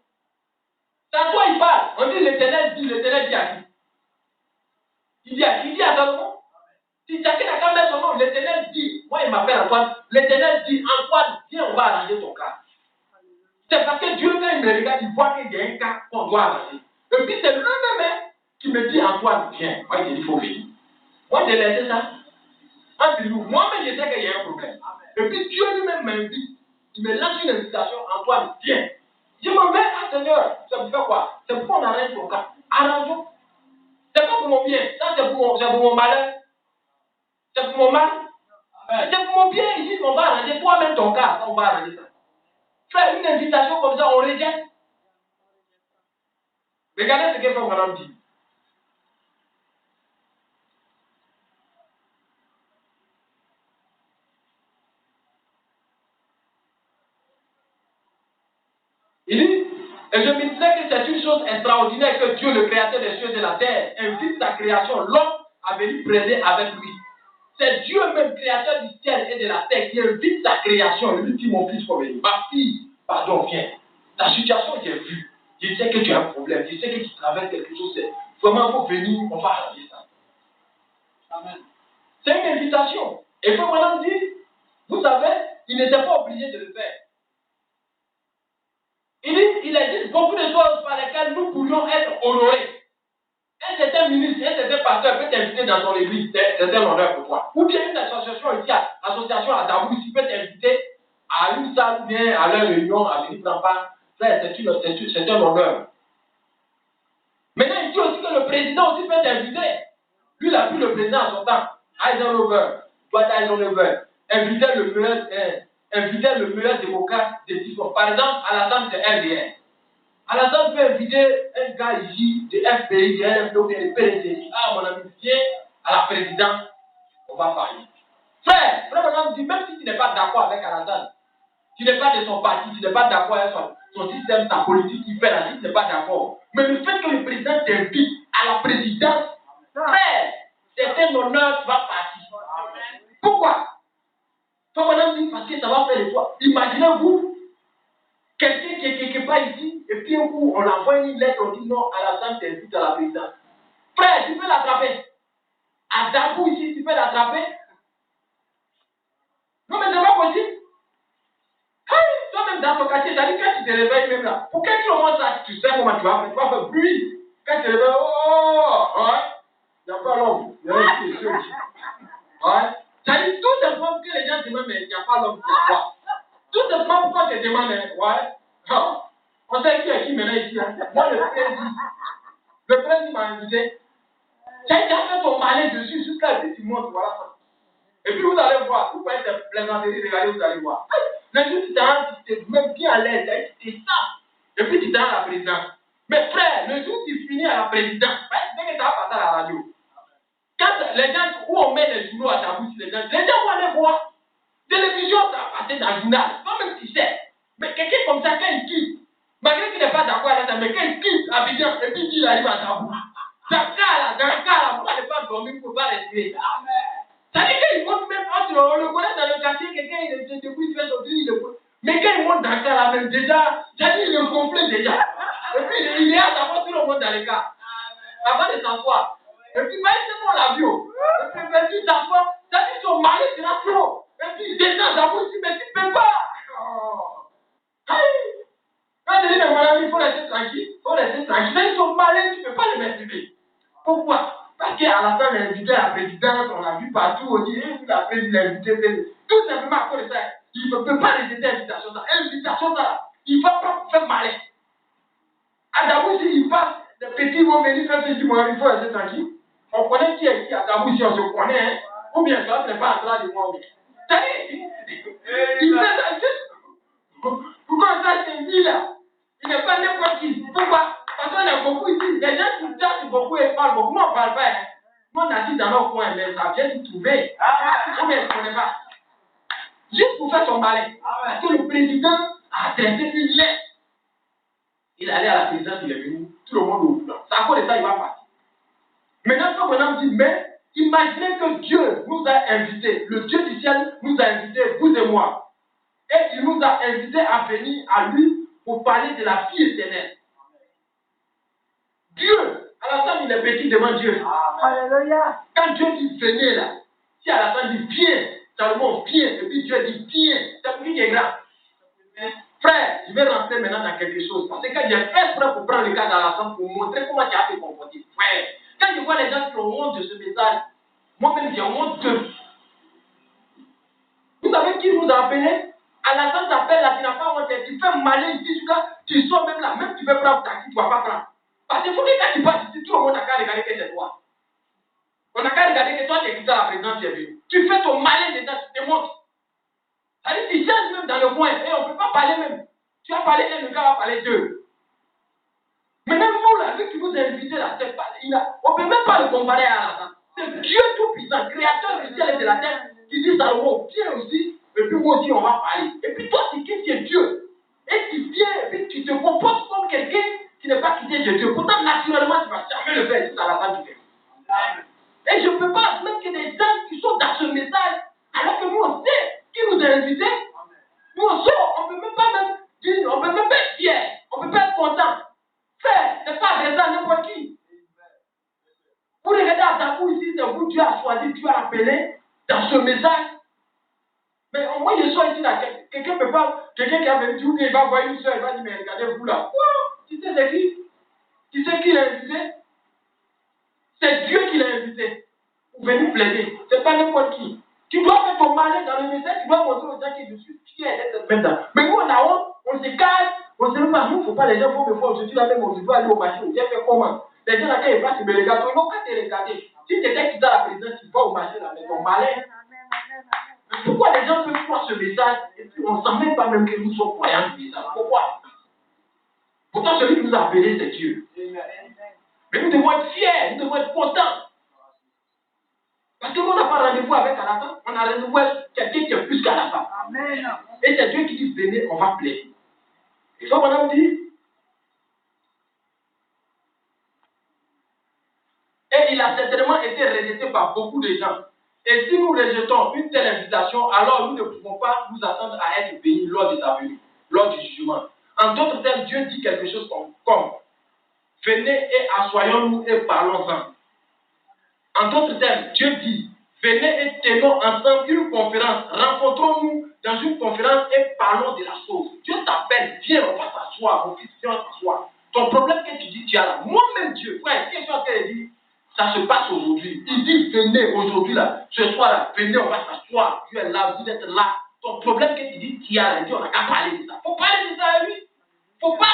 C'est à toi il parle. On dit l'Éternel dit à qui? Il dit à Salomon. Si chacun n'a qu'à mettre son nom, l'Éternel dit, moi il m'appelle Antoine, l'Éternel dit, Antoine, viens, on va arranger ton cas. C'est parce que Dieu, quand il me regarde, il voit qu'il y a un cas qu'on doit arranger. Et puis c'est lui-même qui me dit, Antoine, viens. Moi il dit, il faut venir. Moi j'ai laissé ça. Moi-même je sais qu'il y a un problème. Et puis Dieu lui-même m'invite. Il me lance une invitation, Antoine, viens. Je m'en vais, Seigneur, ça me fait quoi? C'est pour qu'on arrange ton cas. Arrangeons. C'est pas pour mon bien, ça c'est pour mon malheur. C'est pour mon mal. C'est pour mon bien ici, on va arranger toi-même ton cas, on va arranger ça. Faire une invitation comme ça, on rejette. Regardez ce que Frère Madame dit. Il dit, et je me disais que c'est une chose extraordinaire que Dieu, le créateur des cieux et de la terre, invite sa création, l'homme, à venir prêter avec lui. C'est Dieu même, créateur du ciel et de la terre, qui invite sa création. Il lui dit, mon fils, faut venir. Ma fille, pardon, viens. Ta situation, j'ai vu. Je sais que tu as un problème. Je sais que tu traverses quelque chose. Vraiment, il faut venir, on va arranger ça. Amen. C'est une invitation. Et Frère Madame dit, vous savez, il n'était pas obligé de le faire. Il existe beaucoup de choses par lesquelles nous pourrions être honorés. Un certain ministre, un certain pasteur peut t'inviter dans son église, c'est un honneur pour toi. Ou bien une association ici, association à Dabou ici, peut t'inviter à une salle ou bien à leur réunion, à venir prendre part. C'est un honneur. Maintenant, il dit aussi que le président aussi peut t'inviter. Lui, il a pris le président à son temps. Eisenhower, Dwight Eisenhower, invitait le meilleur démocrate de l'histoire. Par exemple, Alassane de RDR. Alassane peut inviter un gars ici de FPI, de LFP, de PDC. Ah, mon ami, viens à la présidence, on va parler. Frère Madame dit, même si tu n'es pas d'accord avec Alassane, tu n'es pas de son parti, tu n'es pas d'accord avec son système, sa politique, il fait la vie, tu n'es pas d'accord. Mais le fait que le président t'invite à la présidence, frère, c'est un honneur, tu vas partir. Pourquoi? Madame dit, parce que ça va faire de toi. Imaginez-vous, quelqu'un qui est quelque part ici, et puis un coup, on envoie une lettre, on dit non, Alassane t'invite à la présidence. Frère, tu peux l'attraper. À Dabou ici, tu peux l'attraper. Non, mais c'est pas possible. Hey, toi-même dans ton quartier, ça dit quand tu te réveilles même là, pour quel moment ça, tu sais comment tu vas faire bruit. Quand tu te réveilles, Il n'y a pas l'homme. Il y a un Dieu. Ouais. Ça dit tout simplement que les gens demandent, mais il n'y a pas l'homme, c'est quoi? Tout simplement pourquoi tu demandes, ouais. On sait qui est qui maintenant ici. Hein? Moi, le président m'a invité. Tu as fait ton malin dessus jusqu'à ce que tu montes, voilà ça. Et puis vous allez voir, vous pouvez être plaisanterie, regardez, vous allez voir. Le jour tu t'es même bien à l'aise, tu t'es ça. Et puis tu t'es à la présidence. Mais frère, le jour où tu finis à la présidence, dès que tu vas passer à la radio, quand les gens, où on met les journaux à ta bouche, les gens vont aller voir. Télévision, ça va passer dans le journal. Toi-même, tu sais. Mais quelqu'un comme ça, quand il quitte, malgré qu'il n'est pas d'accord avec ça, mais quand il quitte Abidjan, et puis il arrive à ta bouche. Dans le cas, vous n'allez pas dormir, il ne faut pas respirer. Ça dit qu'il monte même entre, on le connaît dans le quartier, quelqu'un, il est debout, il fait sortir, il est. Mais quand il monte dans le cas, là, même déjà, ça dit, il est complet déjà. Et puis, il est à savoir tout le monde dans le cas. Avant de s'asseoir. Et puis, c'est mon l'avion. Et puis, tu t'assois, ça dit, ton mari sera trop. Et puis, il descend dans vous, mais tu ne peux pas. Quand tu dis, mais mon ami, il faut rester tranquille. Il faut rester tranquille. Même ton mari, tu ne peux pas le maîtriser. Pourquoi? Parce qu'à la fin, l'invité à la présidence, on a vu partout, on dit, la présidence, l'invité, tout simplement à cause de ça. Il ne peut pas résister à l'invitation, ça. Invitation, ça, il ne va pas faire malin. À Dabou, s'il passe, les petits vont venir faire ce qu'ils vont, il faut rester tranquille. On connaît qui est qui à Dabou, si on se connaît, hein. Ou bien ça, ce n'est pas en train de moi. Il fait ça juste. Pourquoi ça, c'est dit là? Il n'est pas n'importe qui. Pourquoi? Parce qu'on est beaucoup ici. Les gens qui dansent beaucoup et parlent beaucoup. Moi, on ne parle pas. Hein. Moi, on assis dans nos coins, mais ça vient de trouver. Ou bien, je ne connais pas. Juste pour faire son malin. Parce que le président a traité une lettre. Il est allé à la présidence, il est venu. Tout le monde au boulot. C'est à cause de ça, il va partir. Maintenant, quand on dit, mais imaginez que Dieu nous a invités. Le Dieu du ciel nous a invités, vous et moi. Et il nous a invités à venir à lui pour parler de la vie éternelle. Dieu, à la fin, il est petit devant Dieu. Alléluia. Quand Dieu dit venez là, si à la fin il dit viens, ça le mot viens, et puis Dieu dit viens, c'est pour qui est grand. Frère, je vais rentrer maintenant dans quelque chose. Parce que quand j'ai fait exprès pour prendre le cas dans la chambre pour montrer comment tu as fait comporter. Frère, quand je vois les gens qui ont honte de ce message, moi-même j'ai honte d'eux. Vous savez qui nous a appelés? À la fin d'appel là, tu n'as pas honte, tu fais malin ici jusqu'à, tu sors même là, même tu peux prendre ta taxi, tu ne vas pas prendre. Parce qu'il faut que quand tu passes ici, tout le monde n'a qu'à regarder que c'est toi. On n'a qu'à regarder que toi, tu es quitté à la présidence, tu es venu. Tu fais ton malin dedans, tu te montres. C'est-à-dire, tu cherches même dans le coin, et on ne peut pas parler même. Tu vas parler un, le gars va parler deux. Maintenant, vous, là, vu qui vous a invité là, c'est pas, on ne peut même pas le comparer à la. C'est Dieu tout-puissant, créateur du ciel et de la terre, qui dit Salomon, viens aussi, et puis moi aussi, on va parler. Et puis toi, c'est qui est Dieu. Et tu viens, et puis tu te comportes comme quelqu'un qui n'est pas quitté de Dieu. Pourtant, naturellement, tu ne vas jamais le faire si à la fin du temps. Et je ne peux pas admettre que des gens qui sont dans ce message, alors que nous, on sait qui nous a invités. Nous, on sort, on ne peut même pas même dire, on ne peut même pas être fier, on ne peut pas être content. Frère, ce n'est pas adressé à n'importe qui. Vous regardez à Dabou ici, c'est vous, Dieu a choisi, Dieu a appelé dans ce message. Mais au moins, je sois ici, là, quelqu'un ne peut pas, quelqu'un qui a venu, il va voir une soeur, il va dire, mais regardez vous là. Tu sais c'est qui? Tu sais qui l'a invité? C'est Dieu qui l'a invité pour venir plaider. Ce n'est pas n'importe qui. Tu dois faire ton malin dans le message, tu dois montrer aux gens que je suis fier d'être maintenant. Mais nous, on a honte, on se cache, on se dit pas, nous, il ne faut pas les gens vont me voir, je suis là même, je dois aller au marché, j'ai fait comment? Les gens là, quand ils passent, ils me regardent, ils n'ont qu'à te regarder. Si tu étais qui dans la présidence, tu vas au marché là, mais ton malin. Pourquoi les gens peuvent croire ce message et puis on ne sent même pas même que nous sommes croyants du message? Pourquoi? Pourtant, celui qui nous a appelés, c'est Dieu. Mais nous devons être fiers, nous devons être contents. Parce que nous, on n'a pas rendez-vous avec Alatan, on a rendez-vous avec quelqu'un qui est plus qu'Alatan. Et c'est Dieu qui dit venez, on va plaider. Et ça, madame dit. Et il a certainement été rejeté par beaucoup de gens. Et si nous rejetons une telle invitation, alors nous ne pouvons pas nous attendre à être bénis lors de sa venue, lors du jugement. En d'autres termes, Dieu dit quelque chose comme venez et assoyons-nous et parlons-en. En d'autres termes, Dieu dit venez et tenons ensemble une conférence. Rencontrons-nous dans une conférence et parlons de la chose. Dieu t'appelle, viens, on va s'asseoir, mon fils, viens, on va s'asseoir. Ton problème que tu dis, tu as là. Moi-même, Dieu, frère, qu'est-ce que tu as dit? Ça se passe aujourd'hui. Il dit, venez aujourd'hui là, ce soir là, venez, on va s'asseoir. Tu es là, vous êtes là. Ton problème que tu dis, tu as, on n'a qu'à parler de ça. Faut parler de ça à lui. Faut pas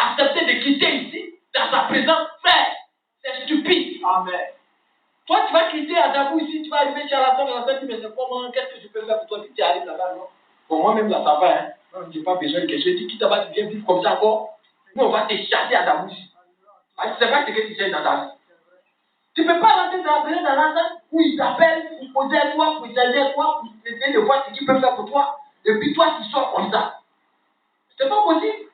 accepter de quitter ici, dans sa présence, frère. C'est stupide. Amen. Toi, tu vas quitter Adabou ici, tu vas arriver chez la soeur, tu dis, mais c'est comment, qu'est-ce que je peux faire pour toi si tu arrives là-bas, non? Bon, moi-même là, ça va, hein. Non, je n'ai pas besoin de quelque chose. Tu quittes là-bas, tu viens vivre comme ça encore. Nous, on va te chasser à Adabou ici. Tu ne sais pas ce que tu sais dans ta vie. Tu ne peux pas rentrer dans la salle où il t'appelle pour poser à toi, pour échanger à toi, pour essayer de voir ce qu'il peut faire pour toi. Et puis toi, tu sors comme ça. C'est pas possible.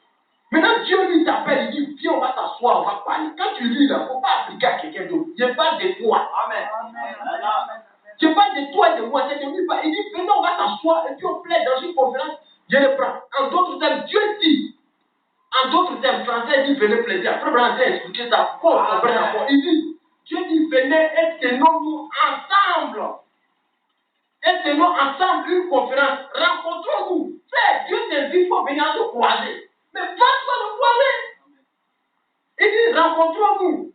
Maintenant, Dieu lui t'appelle, il dit, viens, on va s'asseoir, on va parler. Quand tu lis là, il ne faut pas appliquer à quelqu'un d'autre. Je parle de toi. Amen. Je parle de toi et de moi. C'est de lui. Il dit, venez, on va s'asseoir et puis on plaide dans une conférence. Je le prends. En d'autres termes, Dieu dit. En d'autres termes, français dit, venez plaider. Après, Français a expliqué ça. Pour qu'on comprenne encore. Il dit, Dieu dit, venez et tenons-nous ensemble. Et tenons ensemble une conférence. Rencontrons-nous. Frère, Dieu t'invite pour venir se croiser. Mais pas le croiser. Il dit, rencontrons-nous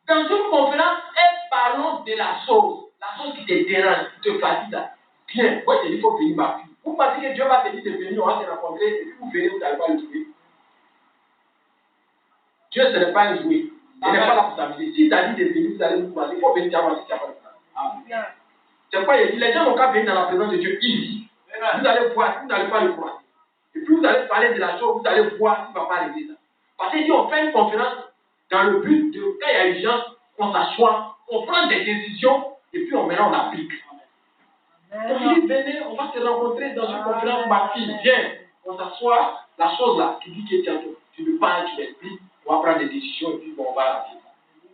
dans une conférence et parlons de la chose. La chose qui te dérange, qui te fatigue. Bien, moi je dis, il faut venir ma fille. Vous pensez que Dieu va te dire de venir, on va se rencontrer, et puis vous venez, vous n'allez pas le trouver. Dieu, ce n'est pas un jouet. Il n'est pas là pour s'amuser. Si tu as dit de venir, vous allez vous croiser. Il faut venir d'abord si tu n'as pas le temps. C'est quoi il dit, les gens n'ont qu'à venir dans la présence de Dieu. Il dit, vous allez voir, vous n'allez pas le croiser. Et puis vous allez parler de la chose, vous allez voir s'il ne va pas arriver ça. Parce qu'il dit, on fait une conférence dans le but de, quand il y a urgence, qu'on s'assoit, on prend des décisions, et puis on applique. Donc il dit, venez, on va se rencontrer dans une conférence, ma fille, viens, on s'assoit, la chose là, tu dis que tu me parles, tu m'expliques, on va prendre des décisions, et puis bon, on va arrêter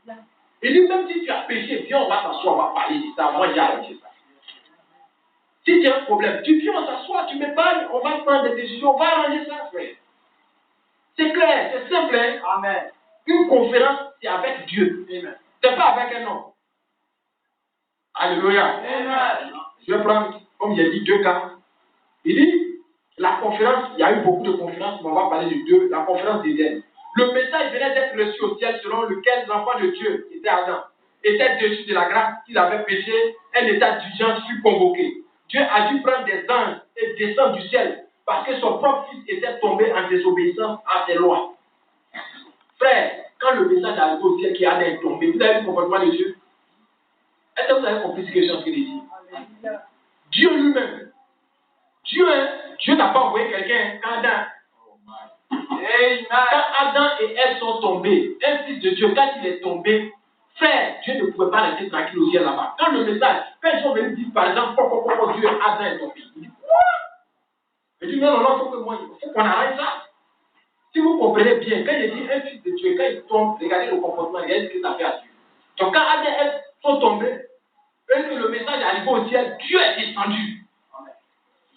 ça. Il dit, même si tu as péché, viens, on va s'asseoir, on va parler de ça, moi j'ai arrêté ça. Si tu as un problème, tu viens, on s'assoit, tu me parles, on va prendre des décisions, on va arranger ça, frère. C'est clair, c'est simple, hein? Amen. Une conférence, c'est avec Dieu. Amen. C'est pas avec un homme. Alléluia. Amen. Je vais prendre, comme j'ai dit, 2 cas. Il dit, la conférence, il y a eu beaucoup de conférences, mais on va parler de 2, la conférence d'Éden. Le message venait d'être reçu au ciel selon lequel l'enfant de Dieu, qui était Adam, était déchu de la grâce qu'il avait péché, un état d'urgence fut convoqué. Dieu a dû prendre des anges et descendre du ciel parce que son propre fils était tombé en désobéissance à ses lois. Frère, quand le message arrive au ciel qui a est tombé, vous avez vu le comportement de Dieu? Est-ce que vous avez compris ce que je suis en train de dire? Dieu lui-même. Dieu n'a pas envoyé quelqu'un quand Adam et Ève sont tombés, un fils de Dieu, quand il est tombé, frère, Dieu ne pouvait pas rester tranquille au ciel là-bas. Quand le message, quand ils sont venus dire par exemple, pourquoi Dieu, Adam est tombé, il dit quoi? Il dit non, il faut qu'on arrête ça. Si vous comprenez bien, quand il dit un fils de Dieu, quand il tombe, regardez le comportement, regardez ce que ça fait à Dieu. Donc quand Adam et Ève sont tombés, et que le message est arrivé au ciel, Dieu est descendu.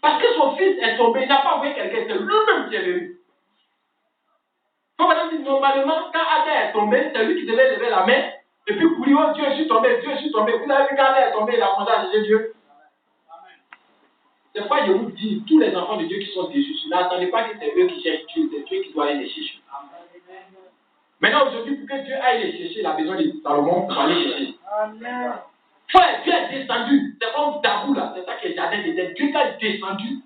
Parce que son fils est tombé, il n'a pas envoyé quelqu'un, c'est lui-même qui est venu. Normalement, quand Adam est tombé, c'est lui qui devait lever la main, et puis courir, oh Dieu, je suis tombé. Vous avez vu quand Adam est tombé, il a commencé à chercher Dieu. C'est pourquoi je vous dis, tous les enfants de Dieu qui sont déçus, n'attendez pas que c'est eux qui cherchent Dieu, c'est Dieu qui doit aller les chercher. Maintenant, aujourd'hui, pour que Dieu aille les chercher, il a besoin de Salomon pour aller chercher. Amen. Frère, Dieu est descendu. C'est comme Dabou là, c'est ça qui est jardin d'Éden. Dieu est descendu.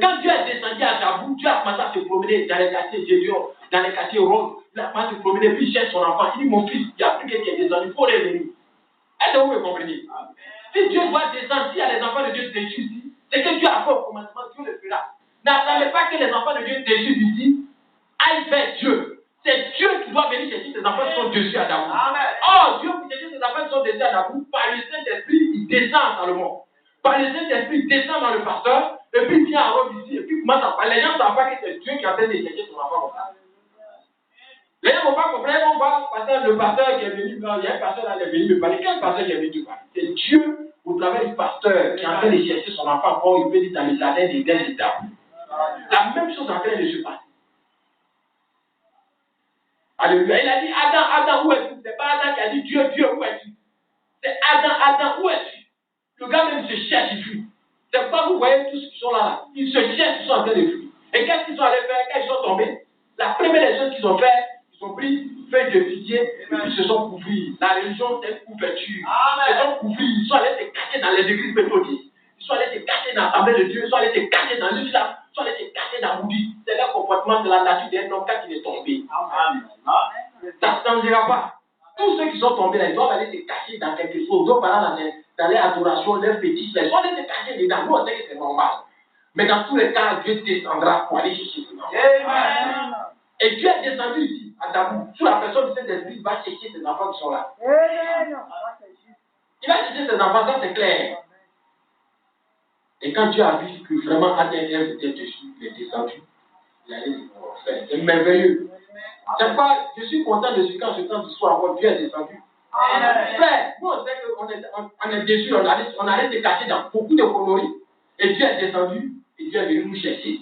Quand Dieu est descendu à Dabou, Dieu a commencé à se promener dans les quartiers Gédion, dans les quartiers Rose. Il a commencé à se promener, puis il cherche son enfant. Il dit, mon fils, il n'y a plus quelqu'un qui est descendu, il faut revenir. Est-ce que vous me comprenez? Si Dieu doit descendre, s'il y a les enfants de Dieu déchus ici, c'est que Dieu a fait au commencement, Dieu le fera. N'attendez pas que les enfants de Dieu déchus ici aillent vers Dieu. C'est Dieu qui doit venir chercher ses enfants qui sont dessus à Dabou. Oh, Dieu pour chercher ses enfants qui sont dessus à Dabou, par le Saint-Esprit, il descend à Salomon. Par le Saint-Esprit, il descend dans le pasteur, et puis il vient à Rome ici, et puis commence à parler. Les gens ne savent pas que c'est Dieu qui est en train de chercher son enfant comme ça. Les gens ne vont pas comprendre, on va passer le pasteur qui est venu, il y a un pasteur là qui est venu me parler. Quel pasteur qui est venu me parler? C'est Dieu, au travers du pasteur, qui est en train de chercher son enfant, quand il peut dire dans le jardin d'Éden et Dabou. La même chose est en train de se passer. Alléluia. Il a dit, Adam, où es-tu? C'est pas Adam qui a dit, Dieu, où es-tu? C'est Adam, où es-tu? Le gars même se cherche, il fuit. C'est pas vous voyez tous qui sont là. Ils se cherchent, ils sont en train de fuir. Et qu'est-ce qu'ils sont allés faire quand ils sont tombés? La première des choses qu'ils ont fait, Ils ont pris feuilles de figuier et puis se sont couverts. La religion, c'est une couverture. Ils se sont couverts. Ils sont allés se cacher dans les églises méthodistes. Ils sont allés se cacher dans l'Assemblée de Dieu. Ils sont allés se cacher dans l'islam. Ils sont allés se cacher dans le bouddhisme. C'est le comportement de la nature d'un homme quand il est tombé. Ça ne changera pas. Tous ceux qui sont tombés là, ils doivent aller se cacher dans quelque chose. Ils doivent aller dans les adorations, leurs fétiches. Ils doivent aller se cacher dedans. Nous, on sait que c'est normal. Mais dans tous les cas, Dieu descendra pour aller chercher ces enfants. Et Dieu est descendu ici, à Dabou, sous la personne de cet esprit, il va chercher ses enfants qui sont là. Il va chercher ses enfants, ça c'est clair. Et quand Dieu a vu que vraiment Adam était dessus, il est descendu, il a dit, c'est merveilleux. C'est pas, je suis content de ce quand je tente d'histoire, encore Dieu est descendu. Frère, nous on sait qu'on est déçus, on allait se cacher dans beaucoup de conneries. Et Dieu est descendu, et Dieu est venu nous chercher.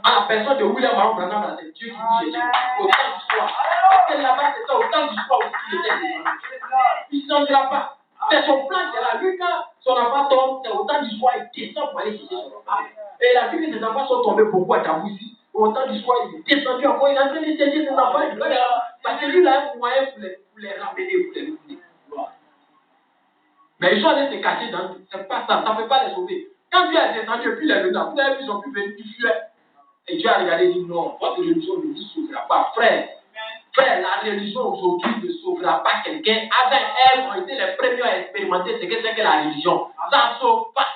À la personne de William Aaron Branham, c'est Dieu qui nous cherche au temps du soir. Parce que là-bas, c'est ça, au temps du soir aussi qu'il était descendu. Il ne changera pas. C'est son plan qui est là. Lui, quand son enfant tombe, c'est au temps du soir, il descend pour aller chercher son enfant. Et il a vu que ses enfants sont tombés beaucoup à Dabou ici. Au temps du soir, il est descendu encore, il est en train de chercher ses enfants. Parce que lui, il a un moyen pour les ramener, pour les ramener. Mais ils sont allés se cacher dans. C'est pas ça, ça ne peut pas les sauver. Quand Dieu est descendu et puis il est venu, vous avez vu, ils ont pu venir, tu fuis. Et Dieu a regardé et dit non, votre religion ne vous sauvera pas. Frère, la religion aujourd'hui ne sauvera pas quelqu'un. Adam et Ève ont été les premiers à expérimenter ce que c'est que la religion. Ça ne sauve pas.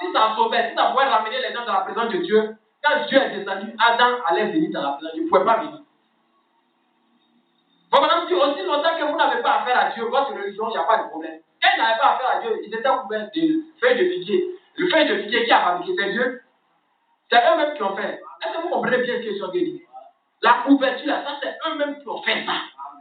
Si ça sauvait, si ça pouvait ramener les gens dans la présence de Dieu, quand Dieu est descendu, Adam allait venir dans la présence de Dieu. Il ne pouvait pas venir. Bon, maintenant, aussi longtemps que vous n'avez pas affaire à Dieu, votre religion, il n'y a pas de problème. Quand ils n'avaient pas affaire à Dieu, ils étaient couverts de feuilles de figuier. Le feuille de figuier qui a fabriqué, c'est Dieu. C'est eux-mêmes qui ont fait. Est-ce que vous comprenez bien ce que je suis en train de dire? La couverture, là, ça, c'est eux-mêmes qui ont fait ça.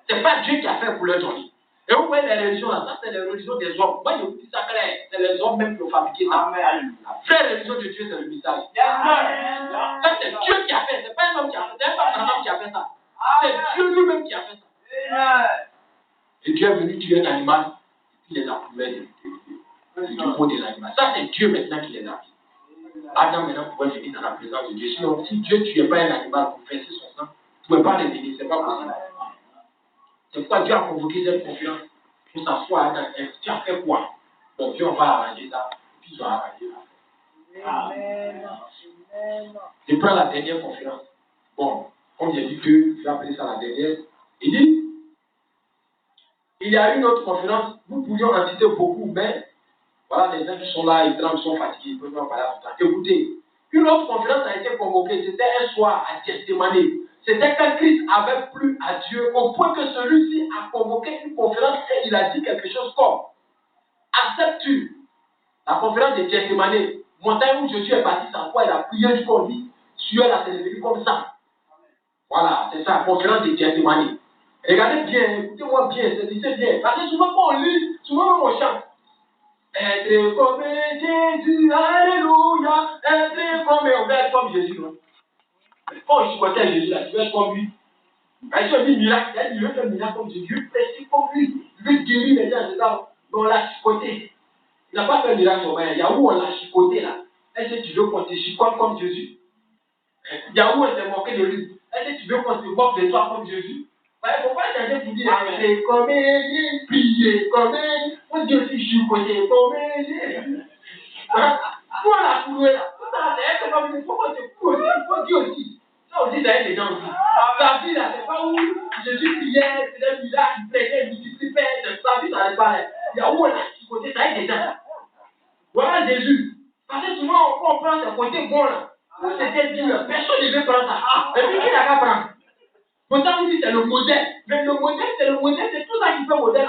C'est pas Dieu qui a fait pour leur donner. Et vous voyez les religions, là, ça, c'est les religions des hommes. Moi, je vous dis ça clair. C'est les hommes même qui ont fabriqué ça. La vraie religion de Dieu, c'est le message. Ça, c'est Dieu qui a fait. C'est pas un homme qui a fait. C'est pas un homme qui a fait ça. C'est Dieu lui-même qui a fait ça. Et Dieu est venu tuer un animal, et puis les a couverts du peau de l'animal. Ça, c'est Dieu maintenant qui les a fait. Adam maintenant pouvait venir dans la présence de Dieu. Sinon, si Dieu ne tuait pas un animal pour verser son sang, il ne pouvait pas les venir, c'est pas possible. C'est pourquoi Dieu a convoqué cette conférence pour s'asseoir dans un. Tu as fait quoi? Donc Dieu va arranger ça, puis il va arranger ça. Je prends la dernière conférence. Bon, comme j'ai dit que je vais appeler ça la dernière. Il dit, il y a une autre conférence, nous pourrions en citer beaucoup, mais voilà, les gens qui sont là, ils sont fatigués, ils peuvent pas parler tout le temps. Écoutez, une autre conférence a été convoquée, c'était un soir à Gethsemane. C'était quand Christ avait plu à Dieu, au point que celui-ci a convoqué une conférence et il a dit quelque chose comme: acceptes-tu la conférence de Gethsemane, montagne où Jésus est parti sans foi, il a prié jusqu'au lit, sueur là, c'est devenu comme ça. Voilà, c'est ça, la conférence de Gethsemane. Regardez bien, écoutez-moi bien, c'est bien. Parce que souvent quand on lit, souvent on chante. Être comme Jésus, alléluia. Être comme, on veut être comme Jésus, non? Quand on chicotait Jésus, là, tu veux être comme lui. Quand il dit miracle, il veut faire miracle comme Jésus, précis comme lui. Il veut guérir les gens, c'est ça. Mais on l'a chicoté. Il n'a pas fait miracle sur moi. Il y a où on l'a chicoté là. Est-ce que tu veux qu'on te chicote comme Jésus? Il y a où on s'est moqué de lui. Est-ce que tu veux qu'on se moque de toi comme Jésus? Il ne faut pas changer pour dire c'est comme Jésus, prier comme Jésus. On dit aussi chicoter comme Jésus. Pour la couler là. C'est comme il faut qu'on se coule aussi. Il faut dire aussi. Ça aussi, ça aide les gens aussi. Sa vie là, c'est pas où Jésus priait, c'est un village, il prêtait, il multipliait. Sa vie, ça n'est pas là. Il y a où on a chicoté, ça aide les gens. Voilà Jésus. Parce que souvent, on prend ce côté bon là. C'était dur. Personne ne veut prendre ça. Et puis, qui n'a qu'à prendre? Pourtant, on dit c'est le modèle. Mais le modèle, c'est tout ça qui fait modèle.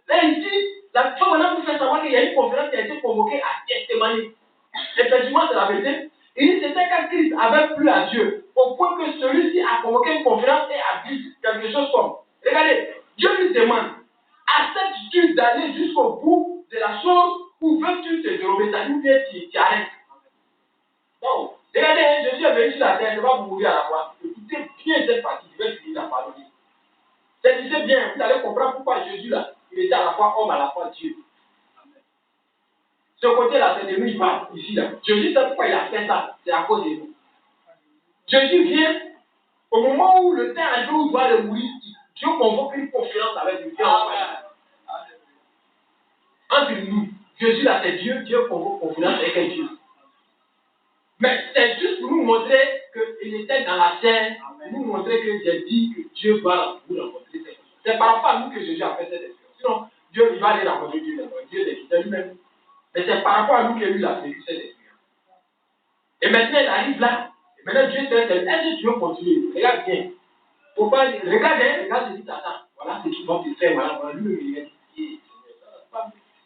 Là, ici, la fois maintenant, vous faites savoir qu'il y a une conférence qui a été convoquée à Gethsemane. Effectivement, c'est la vérité. Et c'était quand Christ avait plu à Dieu, au point que celui-ci a convoqué une conférence et a dit quelque chose comme: regardez, Dieu lui demande, acceptes-tu d'aller jusqu'au bout de la chose ou veux-tu te dérober? Ça nous dit tu arrêtes. Donc, regardez, Jésus est venu sur la terre, il va vous mourir à la fois. Écoutez bien cette partie, je vais finir la parole. Saisissez bien, vous allez comprendre pourquoi Jésus là, il était à la fois homme, à la fois Dieu. Ce côté-là, c'est de lui, il parle ici là. Jésus sait pourquoi il a fait ça, c'est à cause de nous. Jésus vient Au moment où le temps arrive où il doit le mourir, Dieu convoque une confiance avec lui. Entre nous, Jésus là, c'est Dieu, Dieu convoque confiance avec un Dieu. Mais c'est juste pour nous montrer qu'il était dans la terre, pour nous montrer que j'ai dit que Dieu va vous rencontrer. C'est par rapport à nous que Jésus a fait cette expérience. Sinon, Dieu il va aller rencontrer Dieu, Dieu est quitté lui-même. Mais c'est par rapport à nous que lui a vécu cette expérience. Et maintenant, il arrive là. Et maintenant, Dieu te dit, est-ce que tu veux continuer? Regarde bien. Faut pas, regarde ce qui t'attend. Voilà ce qu'ils vont te faire. Voilà, lui, il est dit,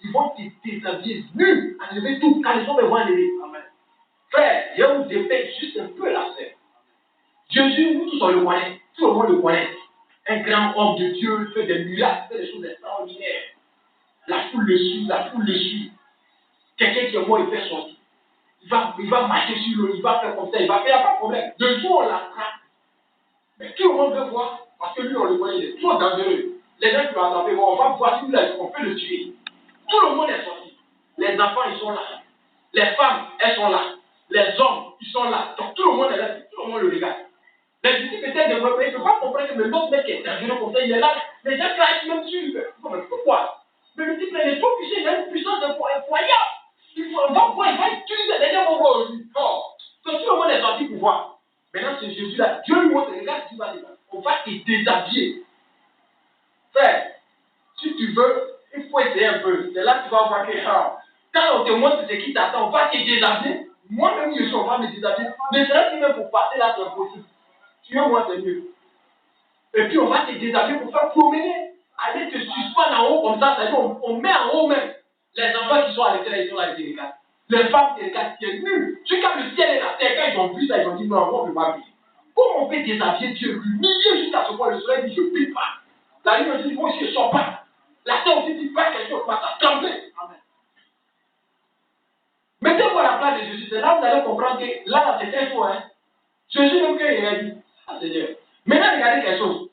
ils vont te déshabiller nus, enlever tout, quand ils vont enlever. Amen. Frère, je vous dépêche juste un peu la scène. Jésus, nous tous on le connaît, tout le monde le connaît. Un grand homme de Dieu, fait des miracles, fait des choses extraordinaires. La foule le suit. Quelqu'un qui est mort, il fait sortir. Il va marcher sur l'eau, il va faire comme ça, il va faire, il n'y a pas de problème. De jour, on l'attrape. Mais tout le monde veut voir, parce que lui, on le connaît, il est trop dangereux. Les gens qui l'ont attrapé, on va voir si on peut le tuer. Tout le monde est sorti. Les enfants, ils sont là. Les femmes, elles sont là. Les hommes, ils sont là. Donc tout le monde est là, tout le monde le regarde. Les disciples étaient développés, ils ne peuvent pas comprendre que l'autre mec est dangereux comme ça, il est là. Les gens crachent même dessus. Pourquoi? Mais le type, il est trop puissant, il a une puissance incroyable. Il va utiliser les gens vont voir aussi. Non. Donc tout le monde est sorti pour voir. Maintenant, c'est Jésus là. Dieu lui montre, regarde ce qu'il va dire. On va te déshabiller. Frère, si tu veux, il faut essayer un peu. C'est là que tu vas voir que quand on te montre ce qui t'attend, on va te déshabiller. Moi-même, je suis, on va me déshabiller. Mais c'est là que même pour passer là, c'est impossible. Tu veux, moi, c'est mieux. Et puis, on va te déshabiller pour faire promener. Aller te suspendre en haut comme ça, c'est-à-dire on met en haut même. Les enfants qui sont à l'extérieur, ils sont là, ils te regardent. Les femmes te regardent, c'est nul. Tu sais, quand le ciel et la terre, quand ils ont vu ça, ils ont dit non, on ne peut pas vivre. Comment on peut déshabiller Dieu, l'humilier jusqu'à ce point le soleil dit je ne vis pas. La lune dit moi aussi je ne sors pas. La terre aussi dit pas quelque chose, pas ça, trembler. Mettez-vous à la place de Jésus, c'est là que vous allez comprendre que là, c'est très faux. Hein? Jésus même quand il a dit, ah Seigneur. Maintenant, regardez quelque chose.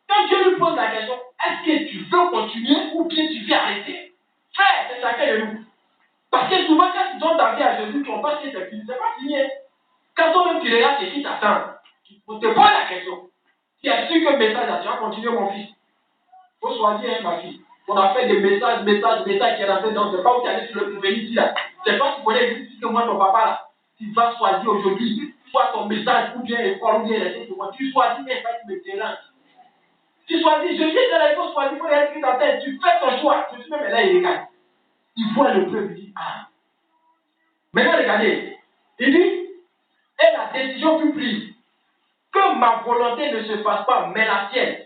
Quand Dieu lui pose la question, est-ce que tu veux continuer ou bien tu veux arrêter? Frère, c'est chacun de nous. Parce que souvent, quand tu donnes ta vie à Jésus, tu penses que c'est fini. C'est pas fini. Hein? Quand toi-même tu regardes ce qui t'attend, on te pose la question. Tu as su que le message là, tu vas continuer mon fils. Il faut choisir, hein, ma fille. On a fait des messages qui est rentré dans ce pas où tu allais sur le venir là. C'est pas tu connais juste que moi, ton papa là. Tu vas choisir aujourd'hui, soit ton message, ou bien école, ou bien les choses. Tu choisis, mais ça qui me dérange. Tu choisis, je dis que la réponse choisie pour écrire dans ta tête. Tu fais ton choix. Je suis même là, il regarde. Il voit le peuple, il dit, ah. Maintenant, regardez. Il dit, et la décision fut prise. Que ma volonté ne se fasse pas, mais la tienne.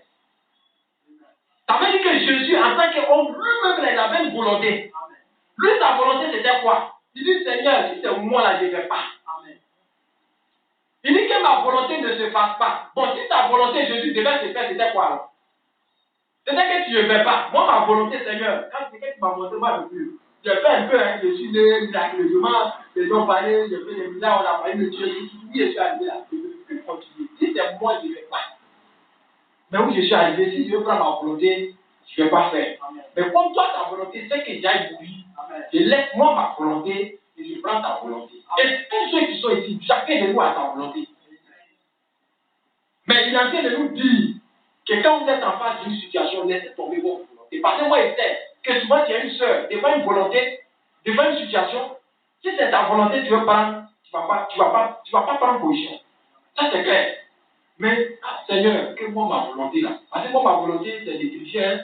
Ça veut dire que Jésus, en tant qu'homme, lui-même, il avait une volonté. Lui, sa volonté, c'était quoi? Il dit, Seigneur, si c'est moi là, je ne vais pas. Amen. Il dit que ma volonté ne se fasse pas. Bon, si ta volonté, Jésus, devait se faire, c'était quoi alors? C'était que tu ne vais pas. Moi, ma volonté, Seigneur, quand c'est que tu m'as montré, moi, je ne veux plus. Je fais un peu, hein, je suis né, miraculeusement, les gens parlaient, je fais des miracles, on a parlé de Dieu, je suis arrivé là, je ne veux plus continuer. Si c'est moi, je ne vais pas. Mais où je suis arrivé, si je veux prendre ma volonté, je ne vais pas faire. Amen. Mais comme toi, ta volonté, c'est que j'aille mourir. Je laisse moi ma volonté et je prends ta volonté. Amen. Et tous ceux qui sont ici, chacun de nous a sa volonté. Mais il est en train de nous dire que quand vous êtes en face d'une situation, laissez tomber votre volonté. Parce que moi, je sais que souvent, tu as une soeur, devant une volonté, devant une situation, si c'est ta volonté, tu veux prendre, tu vas pas prendre position. Ça, c'est clair. Mais, Seigneur, que moi ma volonté là? Parce que moi ma volonté, c'est d'étudier. Hein?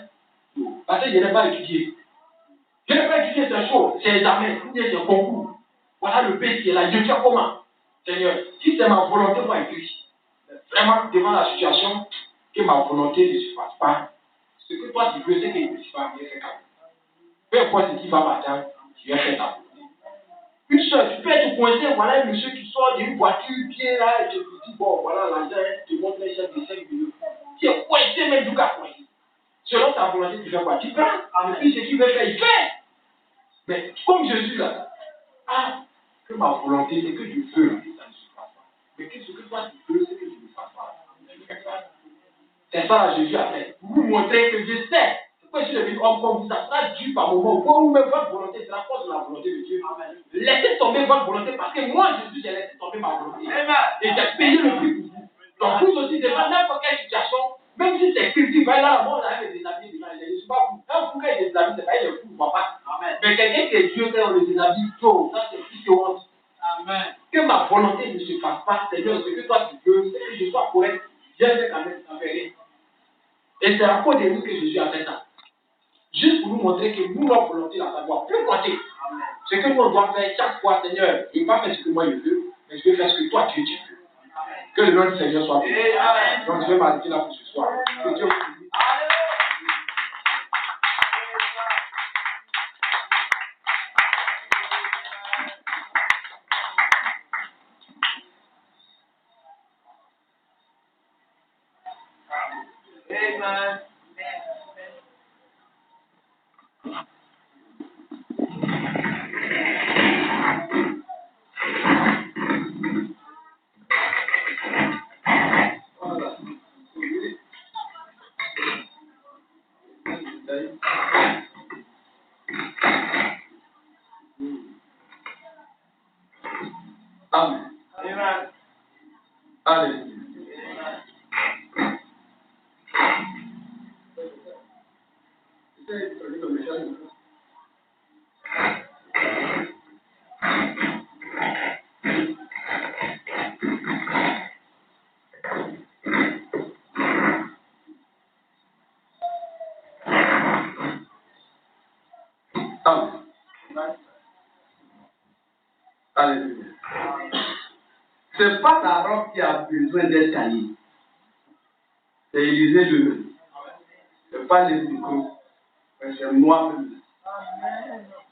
Parce que je n'ai pas étudié. Je n'ai pas étudié, c'est chaud, c'est examen, c'est concours. Voilà le pays qui est là. Je fais comment? Seigneur, si c'est ma volonté, moi étudier. Vraiment, devant la situation, que ma volonté ne se fasse pas. Ce que toi tu veux, c'est que je ne puisse pas bien faire. Peu importe ce qui va m'attendre, je vais faire ta volonté. Une soeur, tu peux être coincé, voilà un monsieur qui sort d'une voiture, bien là, et tu te dis, bon, voilà l'argent, tu te montres les chèques de 5 millions. Tu es coincé, même du gars coincé. Selon ta volonté, tu fais quoi? Tu prends, et puis ce qu'il veut faire, il fait. Mais comme Jésus là, que ma volonté, c'est que je veux, ça ne se passe pas. Mais que ce que toi tu veux, c'est que je ne fasse pas. Je ne fais pas. C'est ça, Jésus a fait. Pour vous montrer que je sais. Pourquoi je suis devenu homme comme vous, ça sera dû par moment. Pour vous, même votre volonté, c'est la force de la volonté de Dieu. Amen. Laissez tomber votre volonté parce que moi, Jésus, j'ai laissé tomber ma volonté. Amen. Et j'ai payé le prix pour vous. Donc, vous aussi, devant n'importe quelle situation, même si c'est critique, va là, moi, on a des déshabillés devant les gens. Je ne suis pas fou. Un fou qui est déshabillé, c'est pas il est fou, on ne voit pas. Amen. Mais quelqu'un qui est Dieu, quand on le déshabille, tôt, ça c'est plus que honte. Amen. Que ma volonté ne se fasse pas, Seigneur, ce que toi tu veux, c'est que je sois correct. Dieu fait quand même, ça ne fait rien. Et c'est à cause de nous que Jésus a fait ça. Juste pour nous montrer que nous, notre volonté, là, ça doit plus compter. Amen. Ce que nous devons faire chaque fois, Seigneur, je ne vais pas faire ce que moi je veux, mais je vais faire ce que toi tu veux. Que le nom du Seigneur soit béni. Donc je vais m'arrêter là pour ce soir. Que Dieu vous bénisse. Amen. Amen. Amen. Alléluia. Alléluia. C'est pas la robe qui a besoin d'être taillée. C'est Élisée lui-même. C'est pas les micros. Mais c'est moi-même.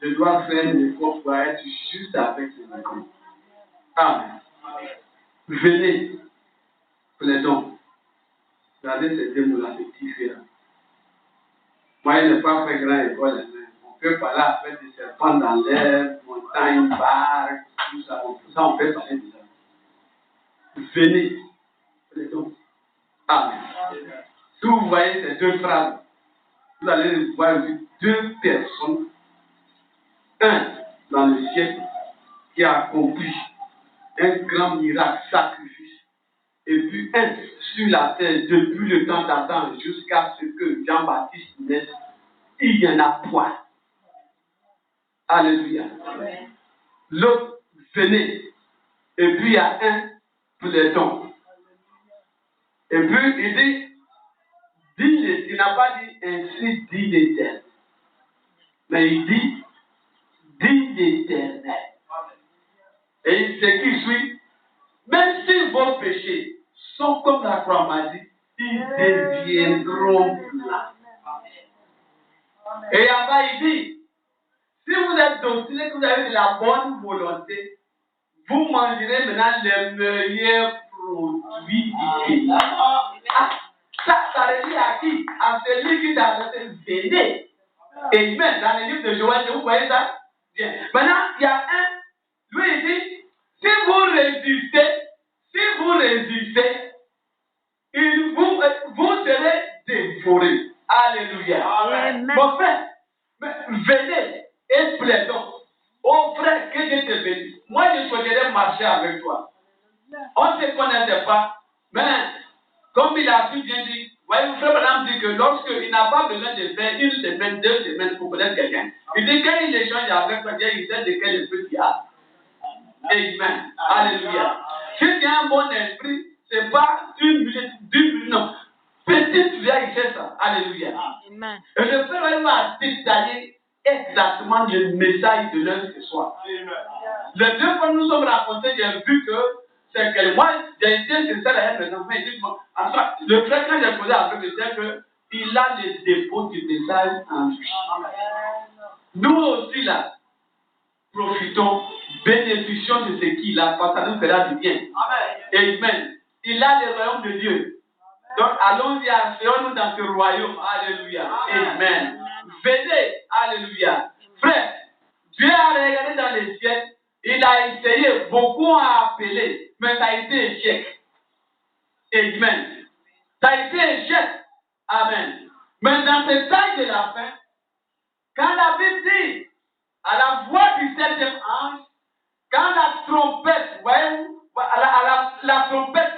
Je dois faire un effort pour être juste avec les micros. Amen. Venez, plaidons. Regardez ces deux mots-là, ces petits filles là. Moi, je n'ai pas fait grand école. On peut parler après des serpents dans l'air, montagnes, barques, tout ça. On peut parler de ça. Venez, plaidons. Amen. Si vous voyez ces deux phrases, vous allez voir deux personnes. Un dans le ciel qui a accompli un grand miracle, sacrifice. Et puis un sur la terre depuis le temps d'Adam jusqu'à ce que Jean-Baptiste naisse. Il y en a point. Alléluia. Amen. L'autre, venez. Et puis il y a un pour les dons. Et puis il dit, il n'a pas dit ainsi dit l'Éternel. Mais il dit l'Éternel. Et ce qui suit, même si vos péchés sont comme la cramoisie, ils deviendront blancs. Et là-bas, il dit, si vous êtes docile et que vous avez de la bonne volonté, vous mangerez maintenant les meilleurs produits du pays. Ça revient à qui? À celui qui t'a venez. Et même dans le livre de Joël, vous voyez ça? Bien. Maintenant, il y a un, lui il dit, si vous résistez, vous serez dévorés. Alléluia. Amen. Mon frère, venez et plaidons. Oh frère, que Dieu te bénisse. Moi, je souhaiterais marcher avec toi. On ne se connaissait pas, mais comme il a bien dit, voyez, frère Madame dit que lorsqu'il n'a pas besoin de faire une semaine, 2 semaines pour connaître quelqu'un, il dit quand il échange avec toi, il sait de quel esprit il a. Amen. Alléluia. Si tu as un bon esprit, ce n'est pas une minute, non. Petite vie, il fait ça. Alléluia. Amen. Et le frère va détailler exactement le message de l'heure ce soir. Amen. Les deux fois nous sommes racontés, j'ai vu que c'est que moi, j'ai été sincère avec mes enfants. En tout cas, le frère, quand j'ai posé avec lui, c'est qu'il a le dépôt du message en lui. Nous aussi, là, profitons, bénéficions de ce qu'il a, parce que ça nous fera du bien. Amen. Amen. Il a le royaume de Dieu. Donc, allons-y, asseyons-nous dans ce royaume. Alléluia. Amen. Amen. Venez. Alléluia. Frère, Dieu a regardé dans les cieux. Il a essayé, beaucoup ont appelé, mais ça a été échec. Amen. Ça a été échec. Amen. Mais dans ce temps de la fin, quand la Bible dit, à la voix du septième ange, quand la trompette, voyez-vous, la trompette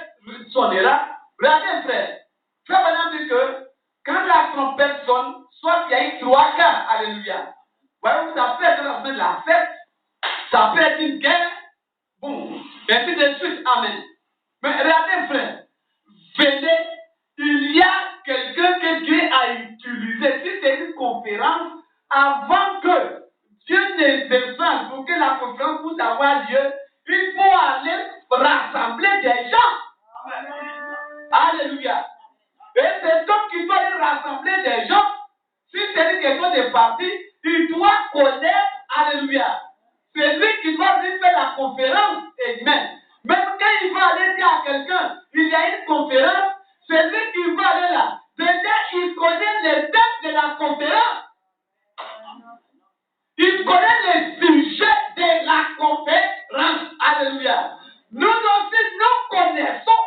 sonnera. Regardez, frère. Frère Branham dit que quand la trompette sonne, soit il y a eu 3 cas. Alléluia. Voyez-vous, ça peut être la semaine de la fête, ça peut être une guerre. Bon, ainsi de suite. Amen. Mais regardez, frère. Venez, il y a quelqu'un que Dieu a utilisé. Si c'est une conférence, avant que Dieu ne descende pour que la conférence puisse avoir lieu, il faut aller rassembler des gens. Alléluia. Et c'est homme qui doit aller rassembler des gens. Si c'est une question de parti, il doit connaître. Alléluia. C'est lui qui doit lui faire la conférence. Amen. Même quand il va aller dire à quelqu'un, il y a une conférence, c'est lui qui va aller là. Déjà, il connaît les thèmes de la conférence. Il connaît les sujets de la conférence. Alléluia. Nous aussi, nous connaissons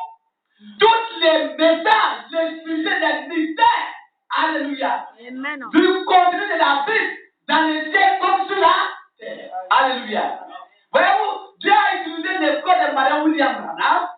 tous les messages, les sujets, les mystères. Alléluia. Amen. Du contenu de la Bible dans les cieux comme sur la terre. Alléluia. Voyez-vous, Dieu a utilisé l'école de Mme William Branham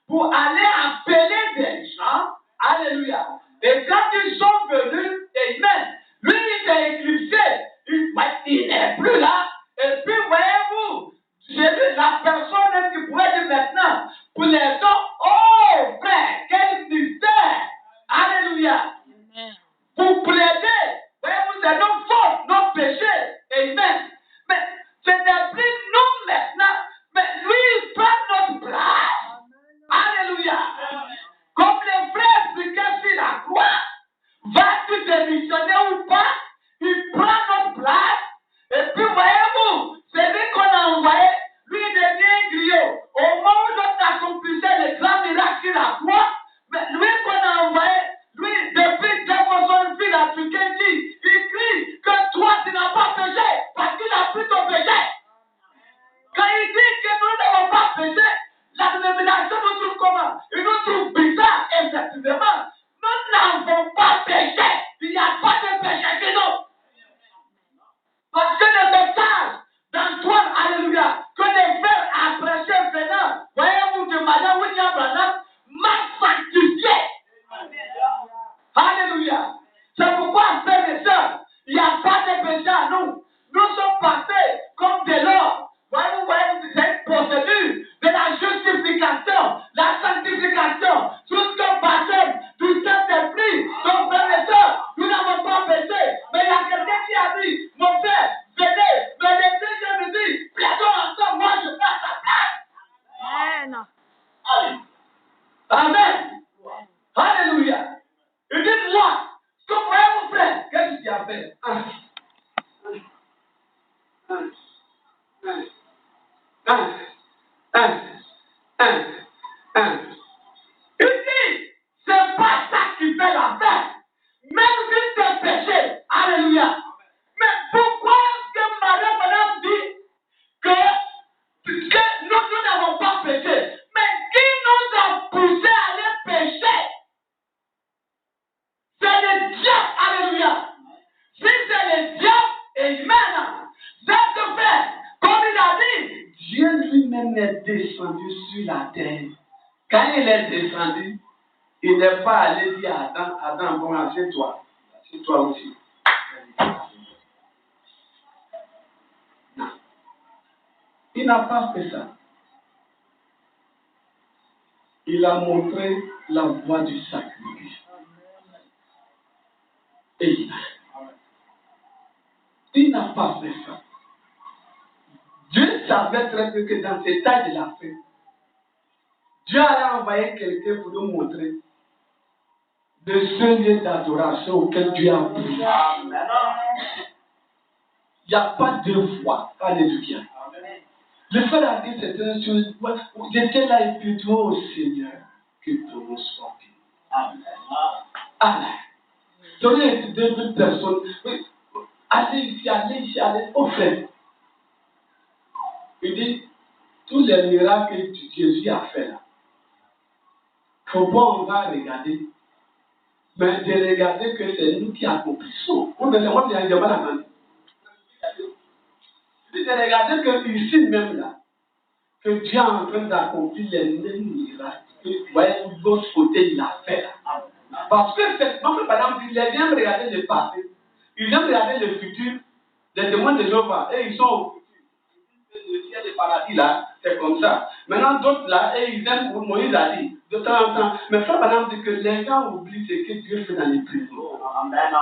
pour aller appeler des gens. Alléluia. Et quand ils sont venus, amen, lui il s'est éclipsé. Il n'est plus là. Et puis, voyez-vous, j'ai vu la personne qui pouvait dire maintenant, pour les gens, oh frère, quel mystère. Alléluia. Pour plaider, voyez-vous, c'est nos fautes, nos péchés. Amen. Mais ce n'est plus nous maintenant, mais lui, il prend notre place. Alléluia. Comme les frères expliquaient sur la croix, vas-tu démissionner ou pas, il prend notre place. Et puis, voyez-vous, c'est lui qu'on a envoyé, lui, il devient griot. Au moment où l'autre accomplissait les grands miracles sur la croix, mais lui qu'on a envoyé, lui, depuis Jefferson Field à Kentucky, il crie que toi, tu n'as pas péché, parce qu'il a pris ton péché. Quand il dit que nous n'avons pas péché, la dénomination nous trouve comment? Il nous trouve bizarre, effectivement. Nous n'avons pas péché. Il n'y a pas de péché chez nous. Parce que le message d'Antoine, alléluia, que les frères a prêché venant, voyez-vous, de Mme William Branham, m'a sanctifié. Alléluia. C'est pourquoi, frères et sœurs, il n'y a pas de péché à nous. Nous sommes passés comme de l'or. Voyez-vous, c'est une procédure de la justification, la sanctification, jusqu'au baptême du Saint-Esprit. Donc, frères et sœurs, nous n'avons pas péché. Mais il y a quelqu'un qui a dit, mon frère, venez, mais les péchés me disent, plaidons ensemble, moi je passe à place. Amen. Allez. Amen. Alléluia. Et dites-moi, ce que vous voyez mon frère, qu'est-ce qu'il a fait? Il dit, c'est pas ça qui fait la fête. Même si c'est péché. Alléluia. Mais pourquoi est-ce que Madame dit que nous n'avons pas péché? Mais qui nous a poussé à aller pécher? C'est le diable. Alléluia. Si c'est le diable, amen. Cette fait, comme il a dit, Dieu lui-même est descendu sur la terre. Quand il est descendu, il n'est pas allé dire à Adam, bon, assieds-toi. Assieds-toi aussi. Non. Il n'a pas fait ça. Il a montré la voie du sacrifice. Et il n'a pas fait ça. Dieu savait très bien que dans cet âge de la fin, Dieu allait envoyer quelqu'un pour nous montrer le seul lieu d'adoration auquel Dieu a pris. Il n'y a pas deux fois. Alléluia. Le frère a dit certaines choses. J'étais là et puis toi, oh Seigneur, que ton nom soit béni. Amen. Amen. Donnez 2000 personnes. Allez ici, allez. Au frère. Il dit, tous les miracles que Jésus a fait là, il ne faut pas on va regarder. Mais de regarder que c'est nous qui accomplissons. Oui, mais c'est moi qui ai demandé la main. C'est de regarder que ici même là, que Dieu est en train d'accomplir les mêmes miracles que voyez, de l'autre côté, il a fait là. Parce que cette femme, par exemple, il aime regarder le passé, il aime regarder le futur, les témoins de Jéhovah, et ils sont au futur. Il y a des paradis là, c'est comme ça. Maintenant, d'autres là, et ils aiment, Moïse a dit, de temps en temps. Mais frère Madame dit que les gens oublient ce que Dieu fait dans les prisons. Amen.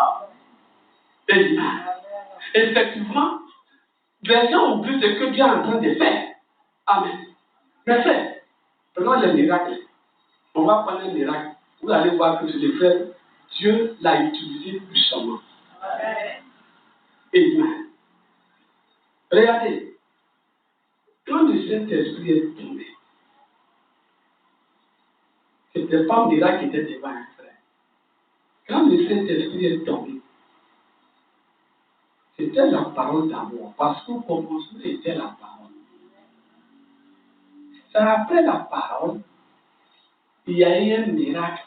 Et effectivement, les gens oublient ce que Dieu est en train de faire. Amen. Mais frère, prenons les miracles. On va prendre un miracle. Vous allez voir que le frère, Dieu l'a utilisé puissamment. Amen. Regardez, quand le Saint-Esprit est tombé, c'était pas un miracle qui était devant un frère. Quand le Saint-Esprit est tombé, c'était la parole d'amour, parce qu'au commencement était la parole. C'est après la parole, il y a eu un miracle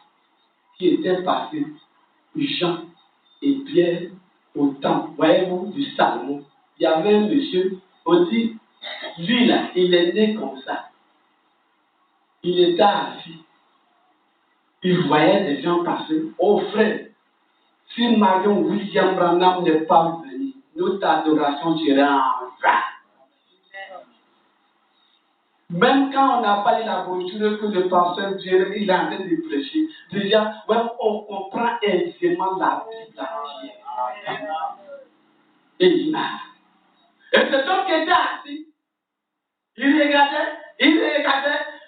qui était passé. Jean et Pierre au temple, voyez-vous, du Salomon. Il y avait un monsieur, on dit, lui là, il est né comme ça. Il était assis. Il voyait des gens passer. Oh frère, si Marion William Branham n'est pas venu, notre adoration serait en vain. Même quand on n'a pas eu la brochure que le pasteur Dieu il est en train de prêcher, déjà, ouais, on comprend aisément la Bible entière. Et cet homme qui était assis, il regardait.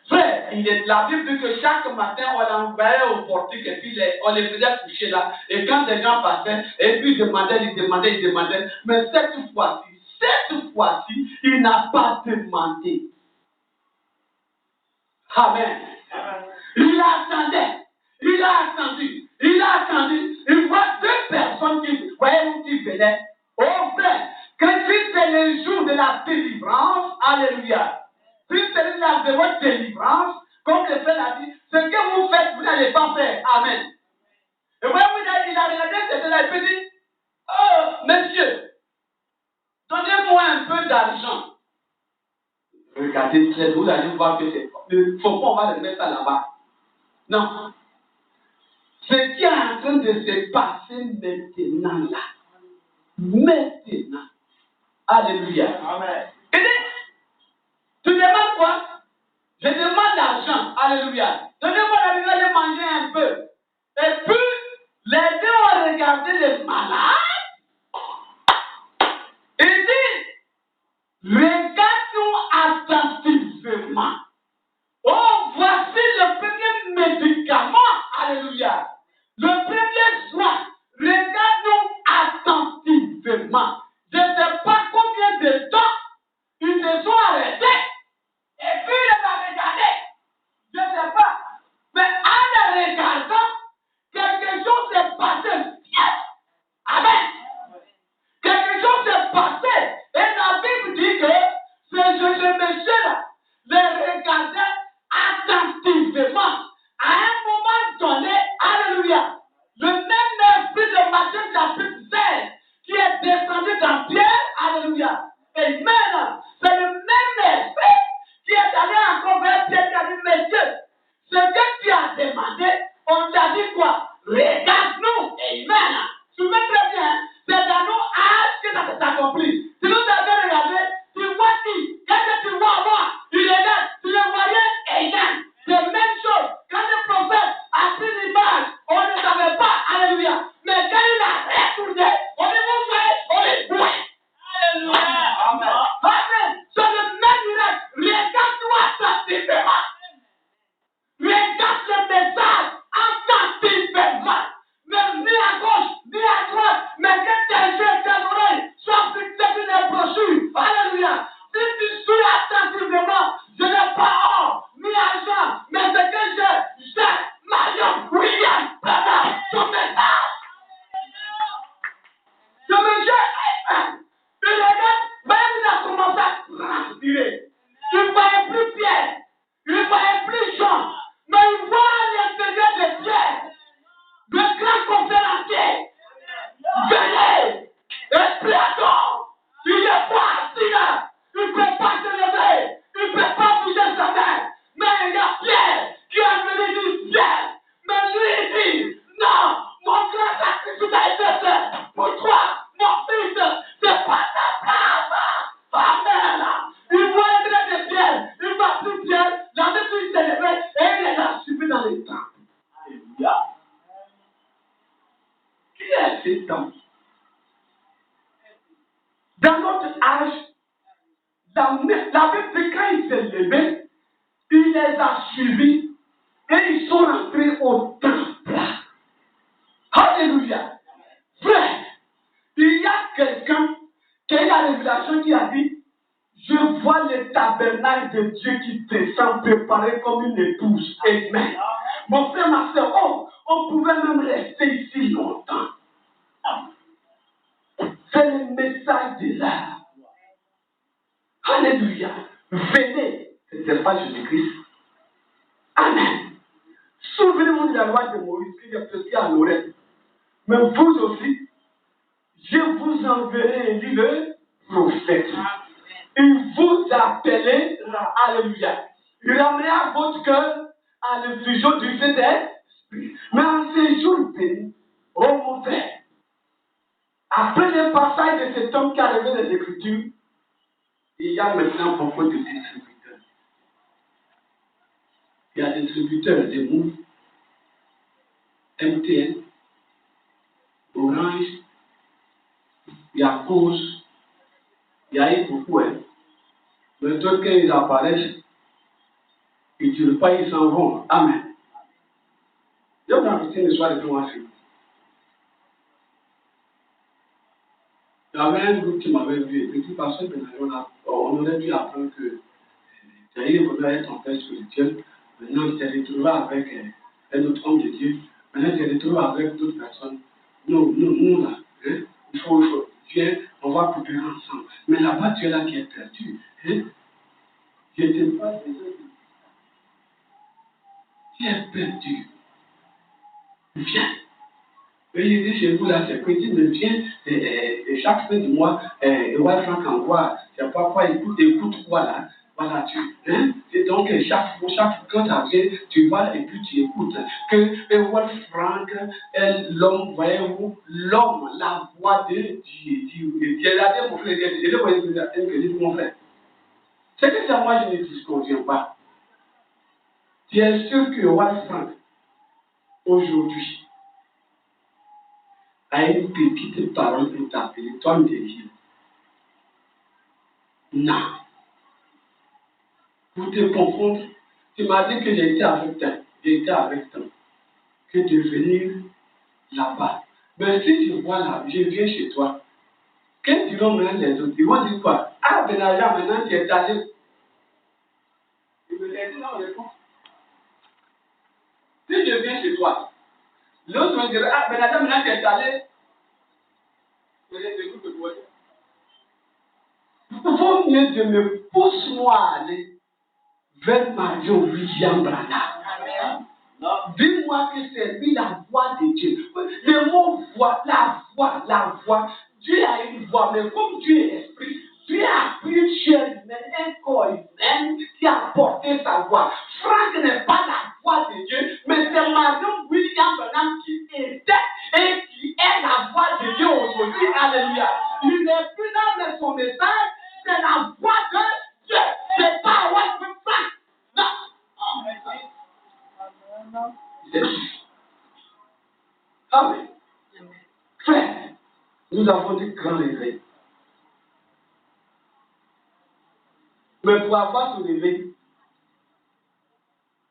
Frère, la Bible dit que chaque matin, on l'envoyait au portique et puis on les faisait coucher là. Et quand des gens passaient, et puis ils demandaient. Mais cette fois-ci, il n'a pas demandé. Amen. Il a attendu. Il voit deux personnes qui venaient. Oh frère, quand c'est le jour de la délivrance, alléluia. Si c'est la de votre délivrance, comme le frère l'a dit, ce que vous faites, vous n'allez pas faire. Amen. Et moi, il a regardé cette là, il peut dire, oh, monsieur, donnez-moi un peu d'argent. Regardez très, vous allez voir que c'est. Il ne faut pas, on va le mettre ça là-bas. Non. Ce qui est en train de se passer maintenant là. Maintenant. Alléluia. Amen. Et tu demandes quoi? Je demande l'argent. Alléluia. Donnez-moi l'argent de manger un peu. Et puis, les deux ont regardé les malades. Et dit, regarde-nous attentivement. Oh, voici le premier médicament. Alléluia. Le premier soin. Regarde-nous attentivement. Je ne sais pas combien de temps ils se sont arrêtés. Et puis, il va regarder. Je ne sais pas. Mais en le regardant, quelque chose s'est passé. Amen. ces temps. Dans notre âge, la Bible dit quand il s'est levé, il les a suivis et ils sont rentrés au temple. Alléluia. Frère, il y a quelqu'un qui a eu la révélation qui a dit, je vois le tabernacle de Dieu qui descend préparé comme une épouse. Amen. Mon frère, ma soeur, on pouvait même rester ici longtemps. C'est le message de l'art. Alléluia. Venez. Ce n'est pas Jésus-Christ. Amen. Souvenez-vous de la loi de Moïse qui est presque à l'oreille. Mais vous aussi, je vous enverrai le prophète. Il vous appellera. Alléluia. Il ramènera votre cœur à l'infusion du Saint-Esprit. Mais en ces jours bénis, oh mon frère, après le passage de cet homme qui a révélé les Écritures, il y a maintenant beaucoup de distributeurs. Il y a des distributeurs de Move, MTN, Orange, il y a Cause, il y a eu beaucoup. Mais d'autres, quand ils apparaissent, ils ne durent pas, ils s'en vont. Amen. Je vais vous raconter une histoire de moi. Il y avait un groupe qui m'avait vu et dit, parce que on aurait dû apprendre que tu as eu être ton père spirituel. Maintenant, tu t'es retrouvé avec un autre homme de Dieu. Maintenant, tu t'es retrouvé avec d'autres personnes. Nous là, hein, il faut, viens, on va couper ensemble. Mais là-bas, tu es là qui est perdu. Hein? Je ne t'ai pas besoin. Tu es perdu. Viens. Et il dit chez vous là, c'est petit, mais viens, et chaque fin du mois, ouais, Franck envoie, c'est pas quoi, écoute quoi là. Voilà, et donc chaque fois quand tu viens, tu vas et puis tu écoutes. Que Franck, l'homme, voyez-vous, l'homme, la voix de Dieu. Dieu l'a dit, mon frère, mon frère. C'est que ça, moi, je ne disconviens pas. Tu es sûr que Wall Franck, aujourd'hui, a une petite parole pour t'appeler, toi, me dis. Non. Pour te confondre, tu m'as dit que j'étais avec toi, que de venir là-bas. Mais si je vois là, je viens chez toi, qu'est-ce qu'ils diront maintenant les autres? Ils vont dire quoi? Ah, Benaja, maintenant tu es allé. Je me l'ai dit, non, réponds. Si je viens chez toi, l'autre me dirait, ah, Benaja, maintenant tu es allé. Vaut mieux de me pousse-moi à aller vers Marion William Branham. Dis-moi que c'est lui la voix de Dieu. Le mot voix, la voix. Dieu a une voix, mais comme Dieu est esprit, Dieu a pris une chair humaine, un corps humain qui a porté sa voix. Franck n'est pas la voix de Dieu, mais c'est Marion William Branham qui était et qui est la voix de Dieu aujourd'hui. Alléluia. Il n'est plus là, mais son message, c'est la voix de Dieu. C'est pas Franck. Non. Amen. Frère, nous avons des grands réveils. Mais pour avoir ce réveil,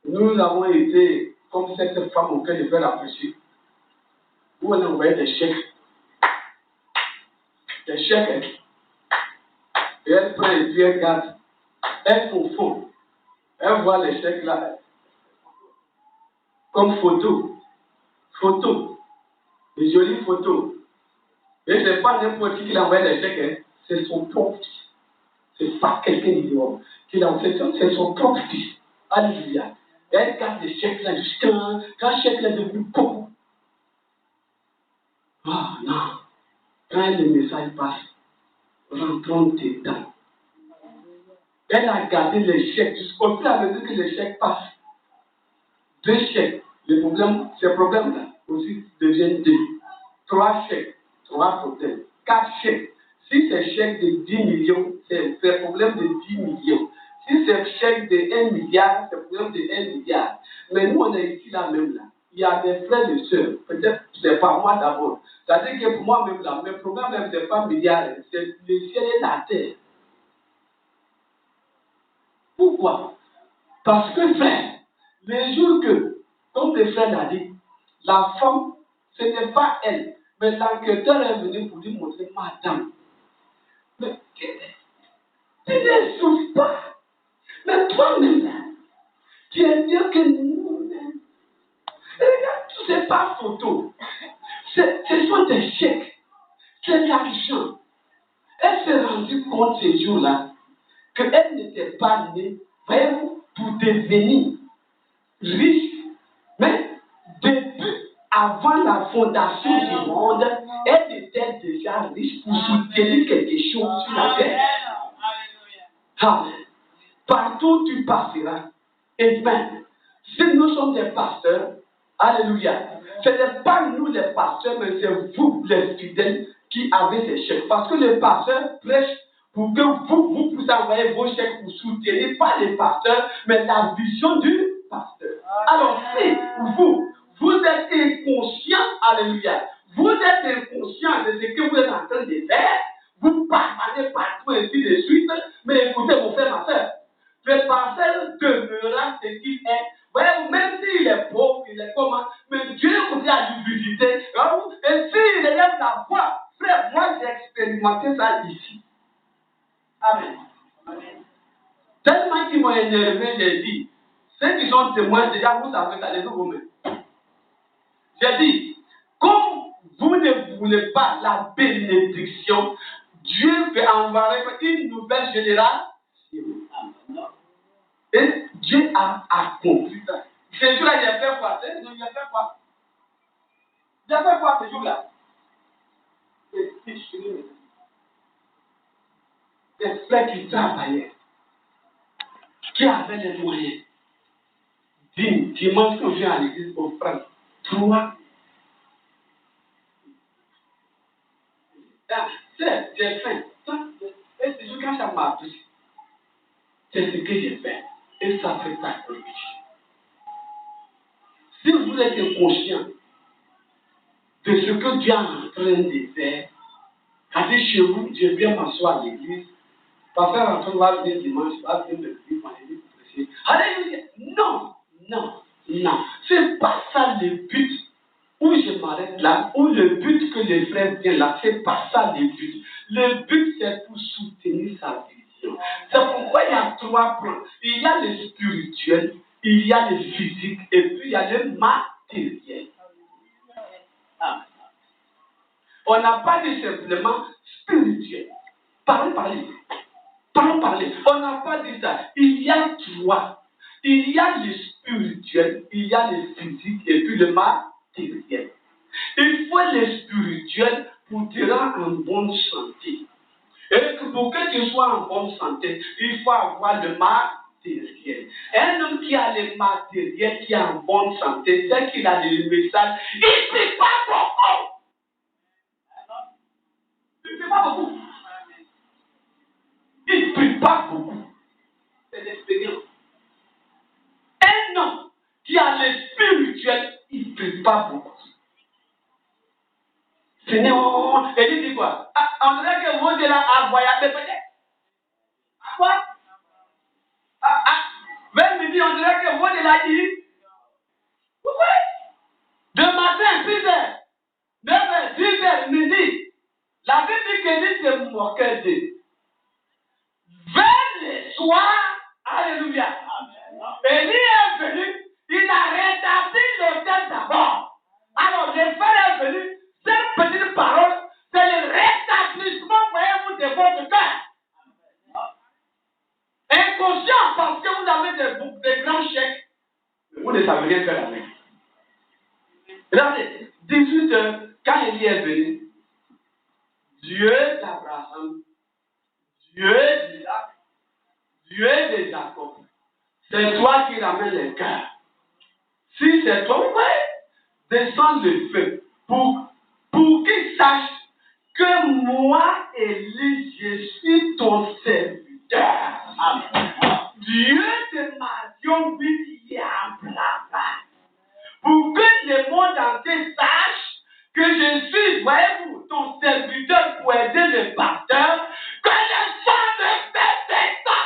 nous avons été comme cette femme auquel je vais l'approcher, où on envoyait des chèques. Des chèques. Et elle prend et puis elle garde. Elle confond. Elle voit les chèques là comme photo. Des jolies photos. Et ce n'est pas n'importe qui envoie les chèques, c'est son propre fils. C'est pas quelqu'un d'idiot qui l'a fait, c'est son propre fils. Alléluia. Et elle garde les chèques là jusqu'à quand le chèque là est devenu beaucoup. Ah non. Quand le message passe, rentrons dedans. Elle a gardé les chèques jusqu'au fur et à mesure que les chèques passent. 2 chèques. Ces problèmes-là aussi deviennent 2. 3 chèques. 3 problèmes. 4 chèques. Si c'est chèque de 10 millions, c'est problème de 10 millions. Si c'est chèque de 1 milliard, c'est problème de 1 milliard. Mais nous, on est ici là même là. il y a des frères et sœurs, peut-être c'est pas moi d'abord. C'est-à-dire que pour moi même là, mes programmes même c'est pas milliards, c'est le ciel et la terre. Pourquoi? Parce que frère, les jours que, comme le frère l'a dit, la femme, ce n'est pas elle, mais l'enquêteur est venu pour lui montrer madame. Mais tu ne souffres pas. Mais toi-même là, tu es mieux que nous-mêmes. Regarde, tout c'est pas photo. Ce sont des chèques. C'est l'argent. Elle s'est rendue compte ces jours-là qu'elle n'était pas née, voyez-vous, pour devenir riche. Mais depuis, avant la fondation du monde, elle était déjà riche pour soutenir quelque chose sur la terre. Amen. Partout où tu passeras. Et bien, si nous sommes des pasteurs, alléluia, ce n'est pas nous les pasteurs, mais c'est vous les fidèles qui avez ces chèques. Parce que les pasteurs prêchent pour que vous puissiez envoyer vos chèques pour soutenir, pas les pasteurs, mais la vision du pasteur. Alors, si vous êtes inconscient, alléluia, vous êtes inconscient de ce que vous êtes en train de faire, vous parlez partout ainsi de suite, mais écoutez mon frère, ma soeur, le pasteur demeurera ce qu'il est. Voyez-vous, même s'il est pauvre, il est comment, mais Dieu continue à lui visiter. Et s'il élève la voix, frère, moi j'ai expérimenté ça ici. Amen. Tellement qu'ils m'ont énervé, j'ai dit, ceux qui sont témoins, déjà vous savez, allez-vous vous-même. J'ai dit, comme vous ne voulez pas la bénédiction, Dieu peut envoyer une nouvelle génération. Et Dieu a accompli ça. Ce jour-là, il a fait quoi? Il a fait quoi? Il a fait quoi ce jour-là? Des frères qui travaillaient, qui avaient les moyens. Dimanche, quand je viens à l'église, on prend 3. J'ai faim. Et ce jour, quand ça m'a pris, c'est ce que j'ai fait. Et ça fait partie. Si vous êtes conscient de ce que Dieu est en train de faire, allez chez vous, je viens m'asseoir à l'église, pas faire un tour, va venir dimanche, va venir me dire, prêcher. Alléluia. Non. C'est pas ça le but où je m'arrête là, ou le but que les frères viennent là, c'est pas ça le but. Le but, c'est pour soutenir sa vision. C'est pourquoi il y a 3 plans. Il y a le spirituel, il y a le physique, et puis il y a le matériel. On n'a pas dit simplement spirituel. Parlez. On n'a pas dit ça. Il y a 3. Il y a le spirituel, il y a le physique et puis le matériel. Il faut le spirituel pour te rendre en bonne santé. Et pour que tu sois en bonne santé, il faut avoir le matériel. Un homme qui a le matériel, qui est en bonne santé, c'est qu'il a le message, il ne prie pas beaucoup. Il ne prie pas beaucoup. Il ne prie pas beaucoup. C'est l'expérience. Un homme qui a le spirituel, il ne prie pas beaucoup. Seigneur, et il dit quoi? On dirait que vous êtes là à voyager peut-être. À quoi? Vers midi, on dirait que vous êtes là dit. Pourquoi? De matin, 6h, 9h, 10h, midi. La Bible dit que Dieu se moquait d'eux. Vers le soir, alléluia. Élie est venu, il a rétabli l'autel d'abord. Alors, le frère est venu, cette petite parole, c'est le rétablissement, voyez-vous, de votre cœur. Inconscient, parce que vous avez des grands chèques, vous ne savez rien faire avec. Regardez, 18h, quand Élie est venu, Dieu d'Abraham, Dieu d'Isaac, Dieu de Jacob, c'est toi qui ramènes les cœurs. Si c'est toi, descends le feu pour qu'ils sachent que moi, Élie, je suis ton serviteur. Amen. Dieu de Marion, lui, qui est en place. Pour que le monde entier sache que je suis, voyez-vous, ton serviteur pour aider le pasteur, que le sang me fait ça.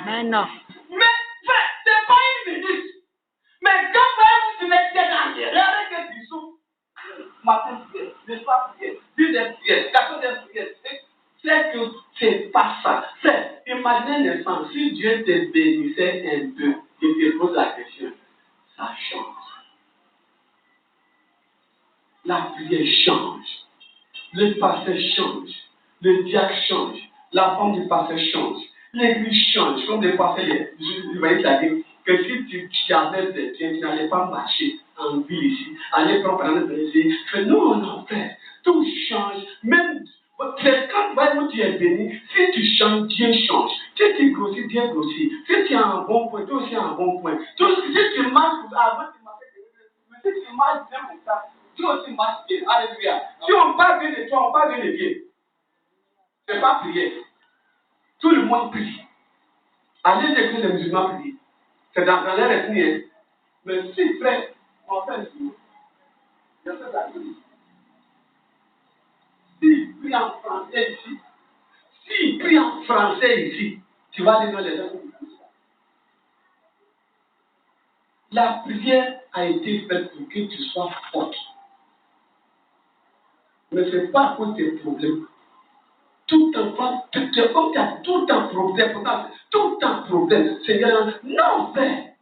Mais non. Mais, frère, c'est pas une minute. Mais quand voyez-vous, tu mets tes dans regardez que tu souffres. Matin, prière, le soir, prière, puis des prières, 14 prières. C'est que c'est pas ça. Frère, imaginez un instant, si Dieu te bénissait un peu et te pose la question, ça change. La prière change. Le pasteur change. Le diacre change. La femme du pasteur change. L'église change. Comme le pasteur, je voyais qu'il a dit que si tu avais des biens, tu n'allais pas marcher en ville ici, aller prendre un ici. Non, frère. Tout change. Même quand tu es béni, si tu changes, Dieu change. Si tu grossis, Dieu grossit. Si tu as un bon point, toi aussi un bon point. Si tu marches, avant tu marches, mais si tu marches bien comme ça, tu aussi marches bien. Alléluia. Si on parle bien de toi, on parle bien de Dieu. C'est pas prier. Tout le monde prie. Allez écouter les musulmans prier. C'est dans leur ethnie. Mais si, frère, on fait un tour. Je fais la vie. S'il prie en français ici, s'il prie en français ici, tu vas aller dans les gens. La prière a été faite pour que tu sois forte. Mais ce n'est pas à cause des problèmes. Tout enfant, comme tu as tout un problème, tout un problème, Seigneur, non, frère.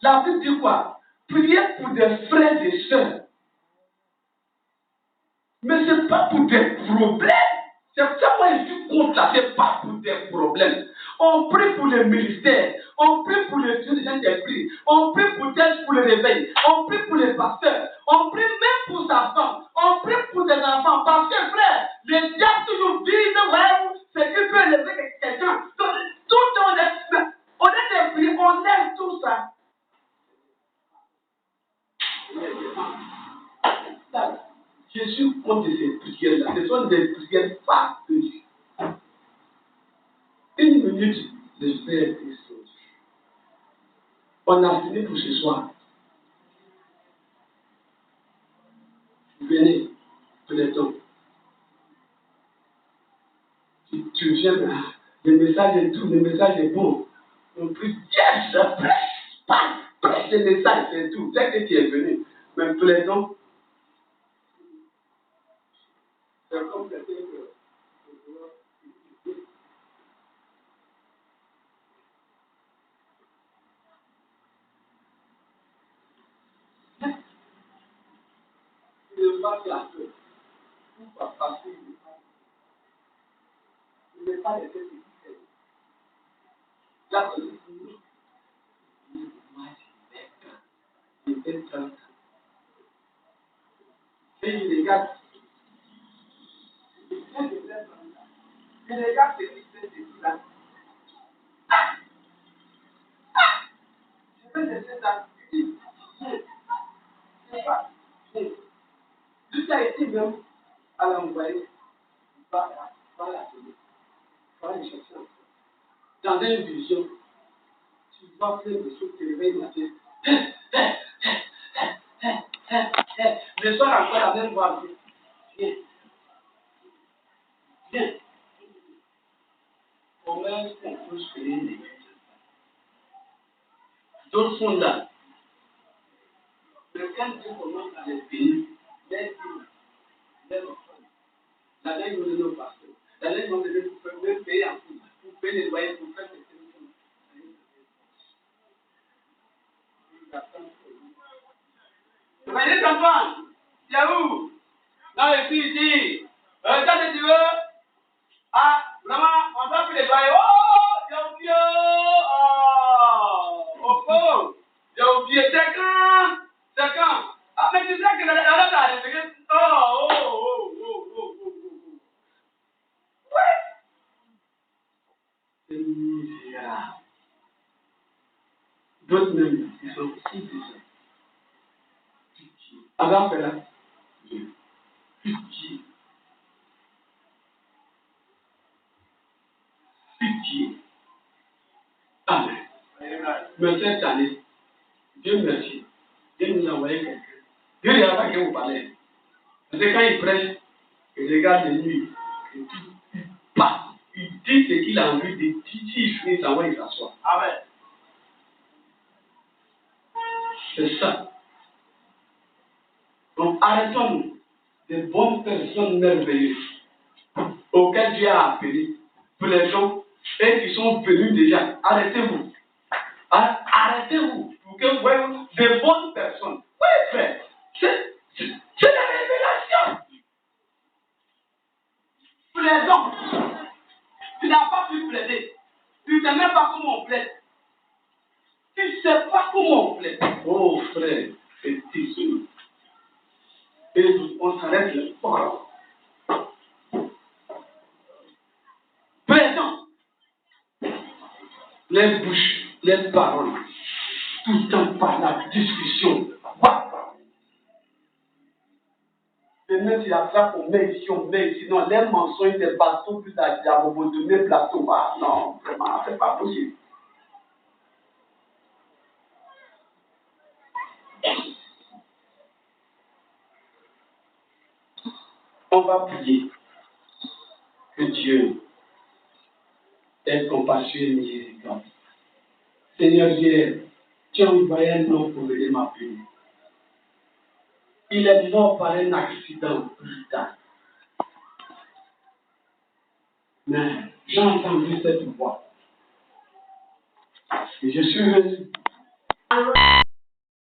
La Bible dit quoi? Priez pour des frères et sœurs. Mais ce n'est pas pour des problèmes. C'est ça moi je suis contre là, ce n'est pas pour des problèmes. On prie pour le ministère, on prie pour les dieux des gens d'esprit, on prie pour le réveil, on prie pour les pasteurs, on prie même pour sa femme, on prie pour ses enfants. Parce que frère, les diables toujours disent, ouais, c'est qu'il peut élever quelqu'un. Donc, tout on est prier, on aime tout ça. Je suis contre ces prières-là. Ce sont des prières farfelues. Une minute, je fais quelque chose. On a fini pour ce soir. Venez, prenez-toi. Tu viens, le message est tout, le message est bon. On prie, yes, prêche le message, c'est tout. Dès que tu es venu, mais prenez-toi. C'est comme quelqu'un que. Il ne va pas la peur. Pourquoi? Parce qu'il n'est pas les têtes qui fait. La police, il est quand. Et il regarde. Il regarde ce qui se fait là. Je vais laisser ça. C'est pas. Tout a été même à l'envoyer. Pas la télé. Pas les chercher. Dans une vision, tu vois plein de choses qui réveillent matin. Le soir encore la même voix. Viens. Viens. Comment est-ce qu'on peut se créer une église? D'autres sont là. Mais quand Dieu commence à les bénir, les enfants, la langue nous donne au pasteur. La langue nous donne pour faire payer en tout, pour payer les loyers, pour faire des choses. Vous voyez les enfants? C'est où? Non, et puis ici. Quand tu veux, ah, vraiment, on doit faire les loyers. Oh, j'ai oublié. Oh, j'ai oublié. C'est quand? Ah, mais tu sais que la date a arrivé. Ouais. C'est misérable. D'autres même, ils sont si bizarres. Pitié. Avant, là. Pitié. Pitié. Amen. Mais cette année, Dieu merci. Dieu nous a envoyé quelqu'un. Dieu ne va pas que vous parlez. Parce que quand il prêche, il regarde les nuits, et puis il passe. Il dit ce qu'il a envie de dire. S'il finit, ça va, il s'assoit. Amen. C'est ça. Donc arrêtons-nous. Des bonnes personnes merveilleuses auxquelles Dieu a appelé pour les gens et qui sont venus déjà. Arrêtez-vous. Arrêtez-vous pour que vous voyez des bonnes personnes. Oui, frère. C'est la révélation. Plaidons. Tu n'as pas pu plaider. Tu ne sais même pas comment on plaide. Tu ne sais pas comment on plaide. Oh frère, c'est difficile. Et on s'arrête là. Voilà. Plaidons. Les bouches, les paroles. Tout le temps par la discussion. Et même si la frappe, on met ici, sinon les mensonges, les bâtons, plus la diable, de mes plateaux. Ah non, vraiment, c'est pas possible. On va prier que Dieu ait compassion et miséricorde. Seigneur Dieu, tu as envoyé un homme pour venir m'appeler. Il est mort par un accident brutal. Mais j'ai entendu cette voix. Et je suis venu.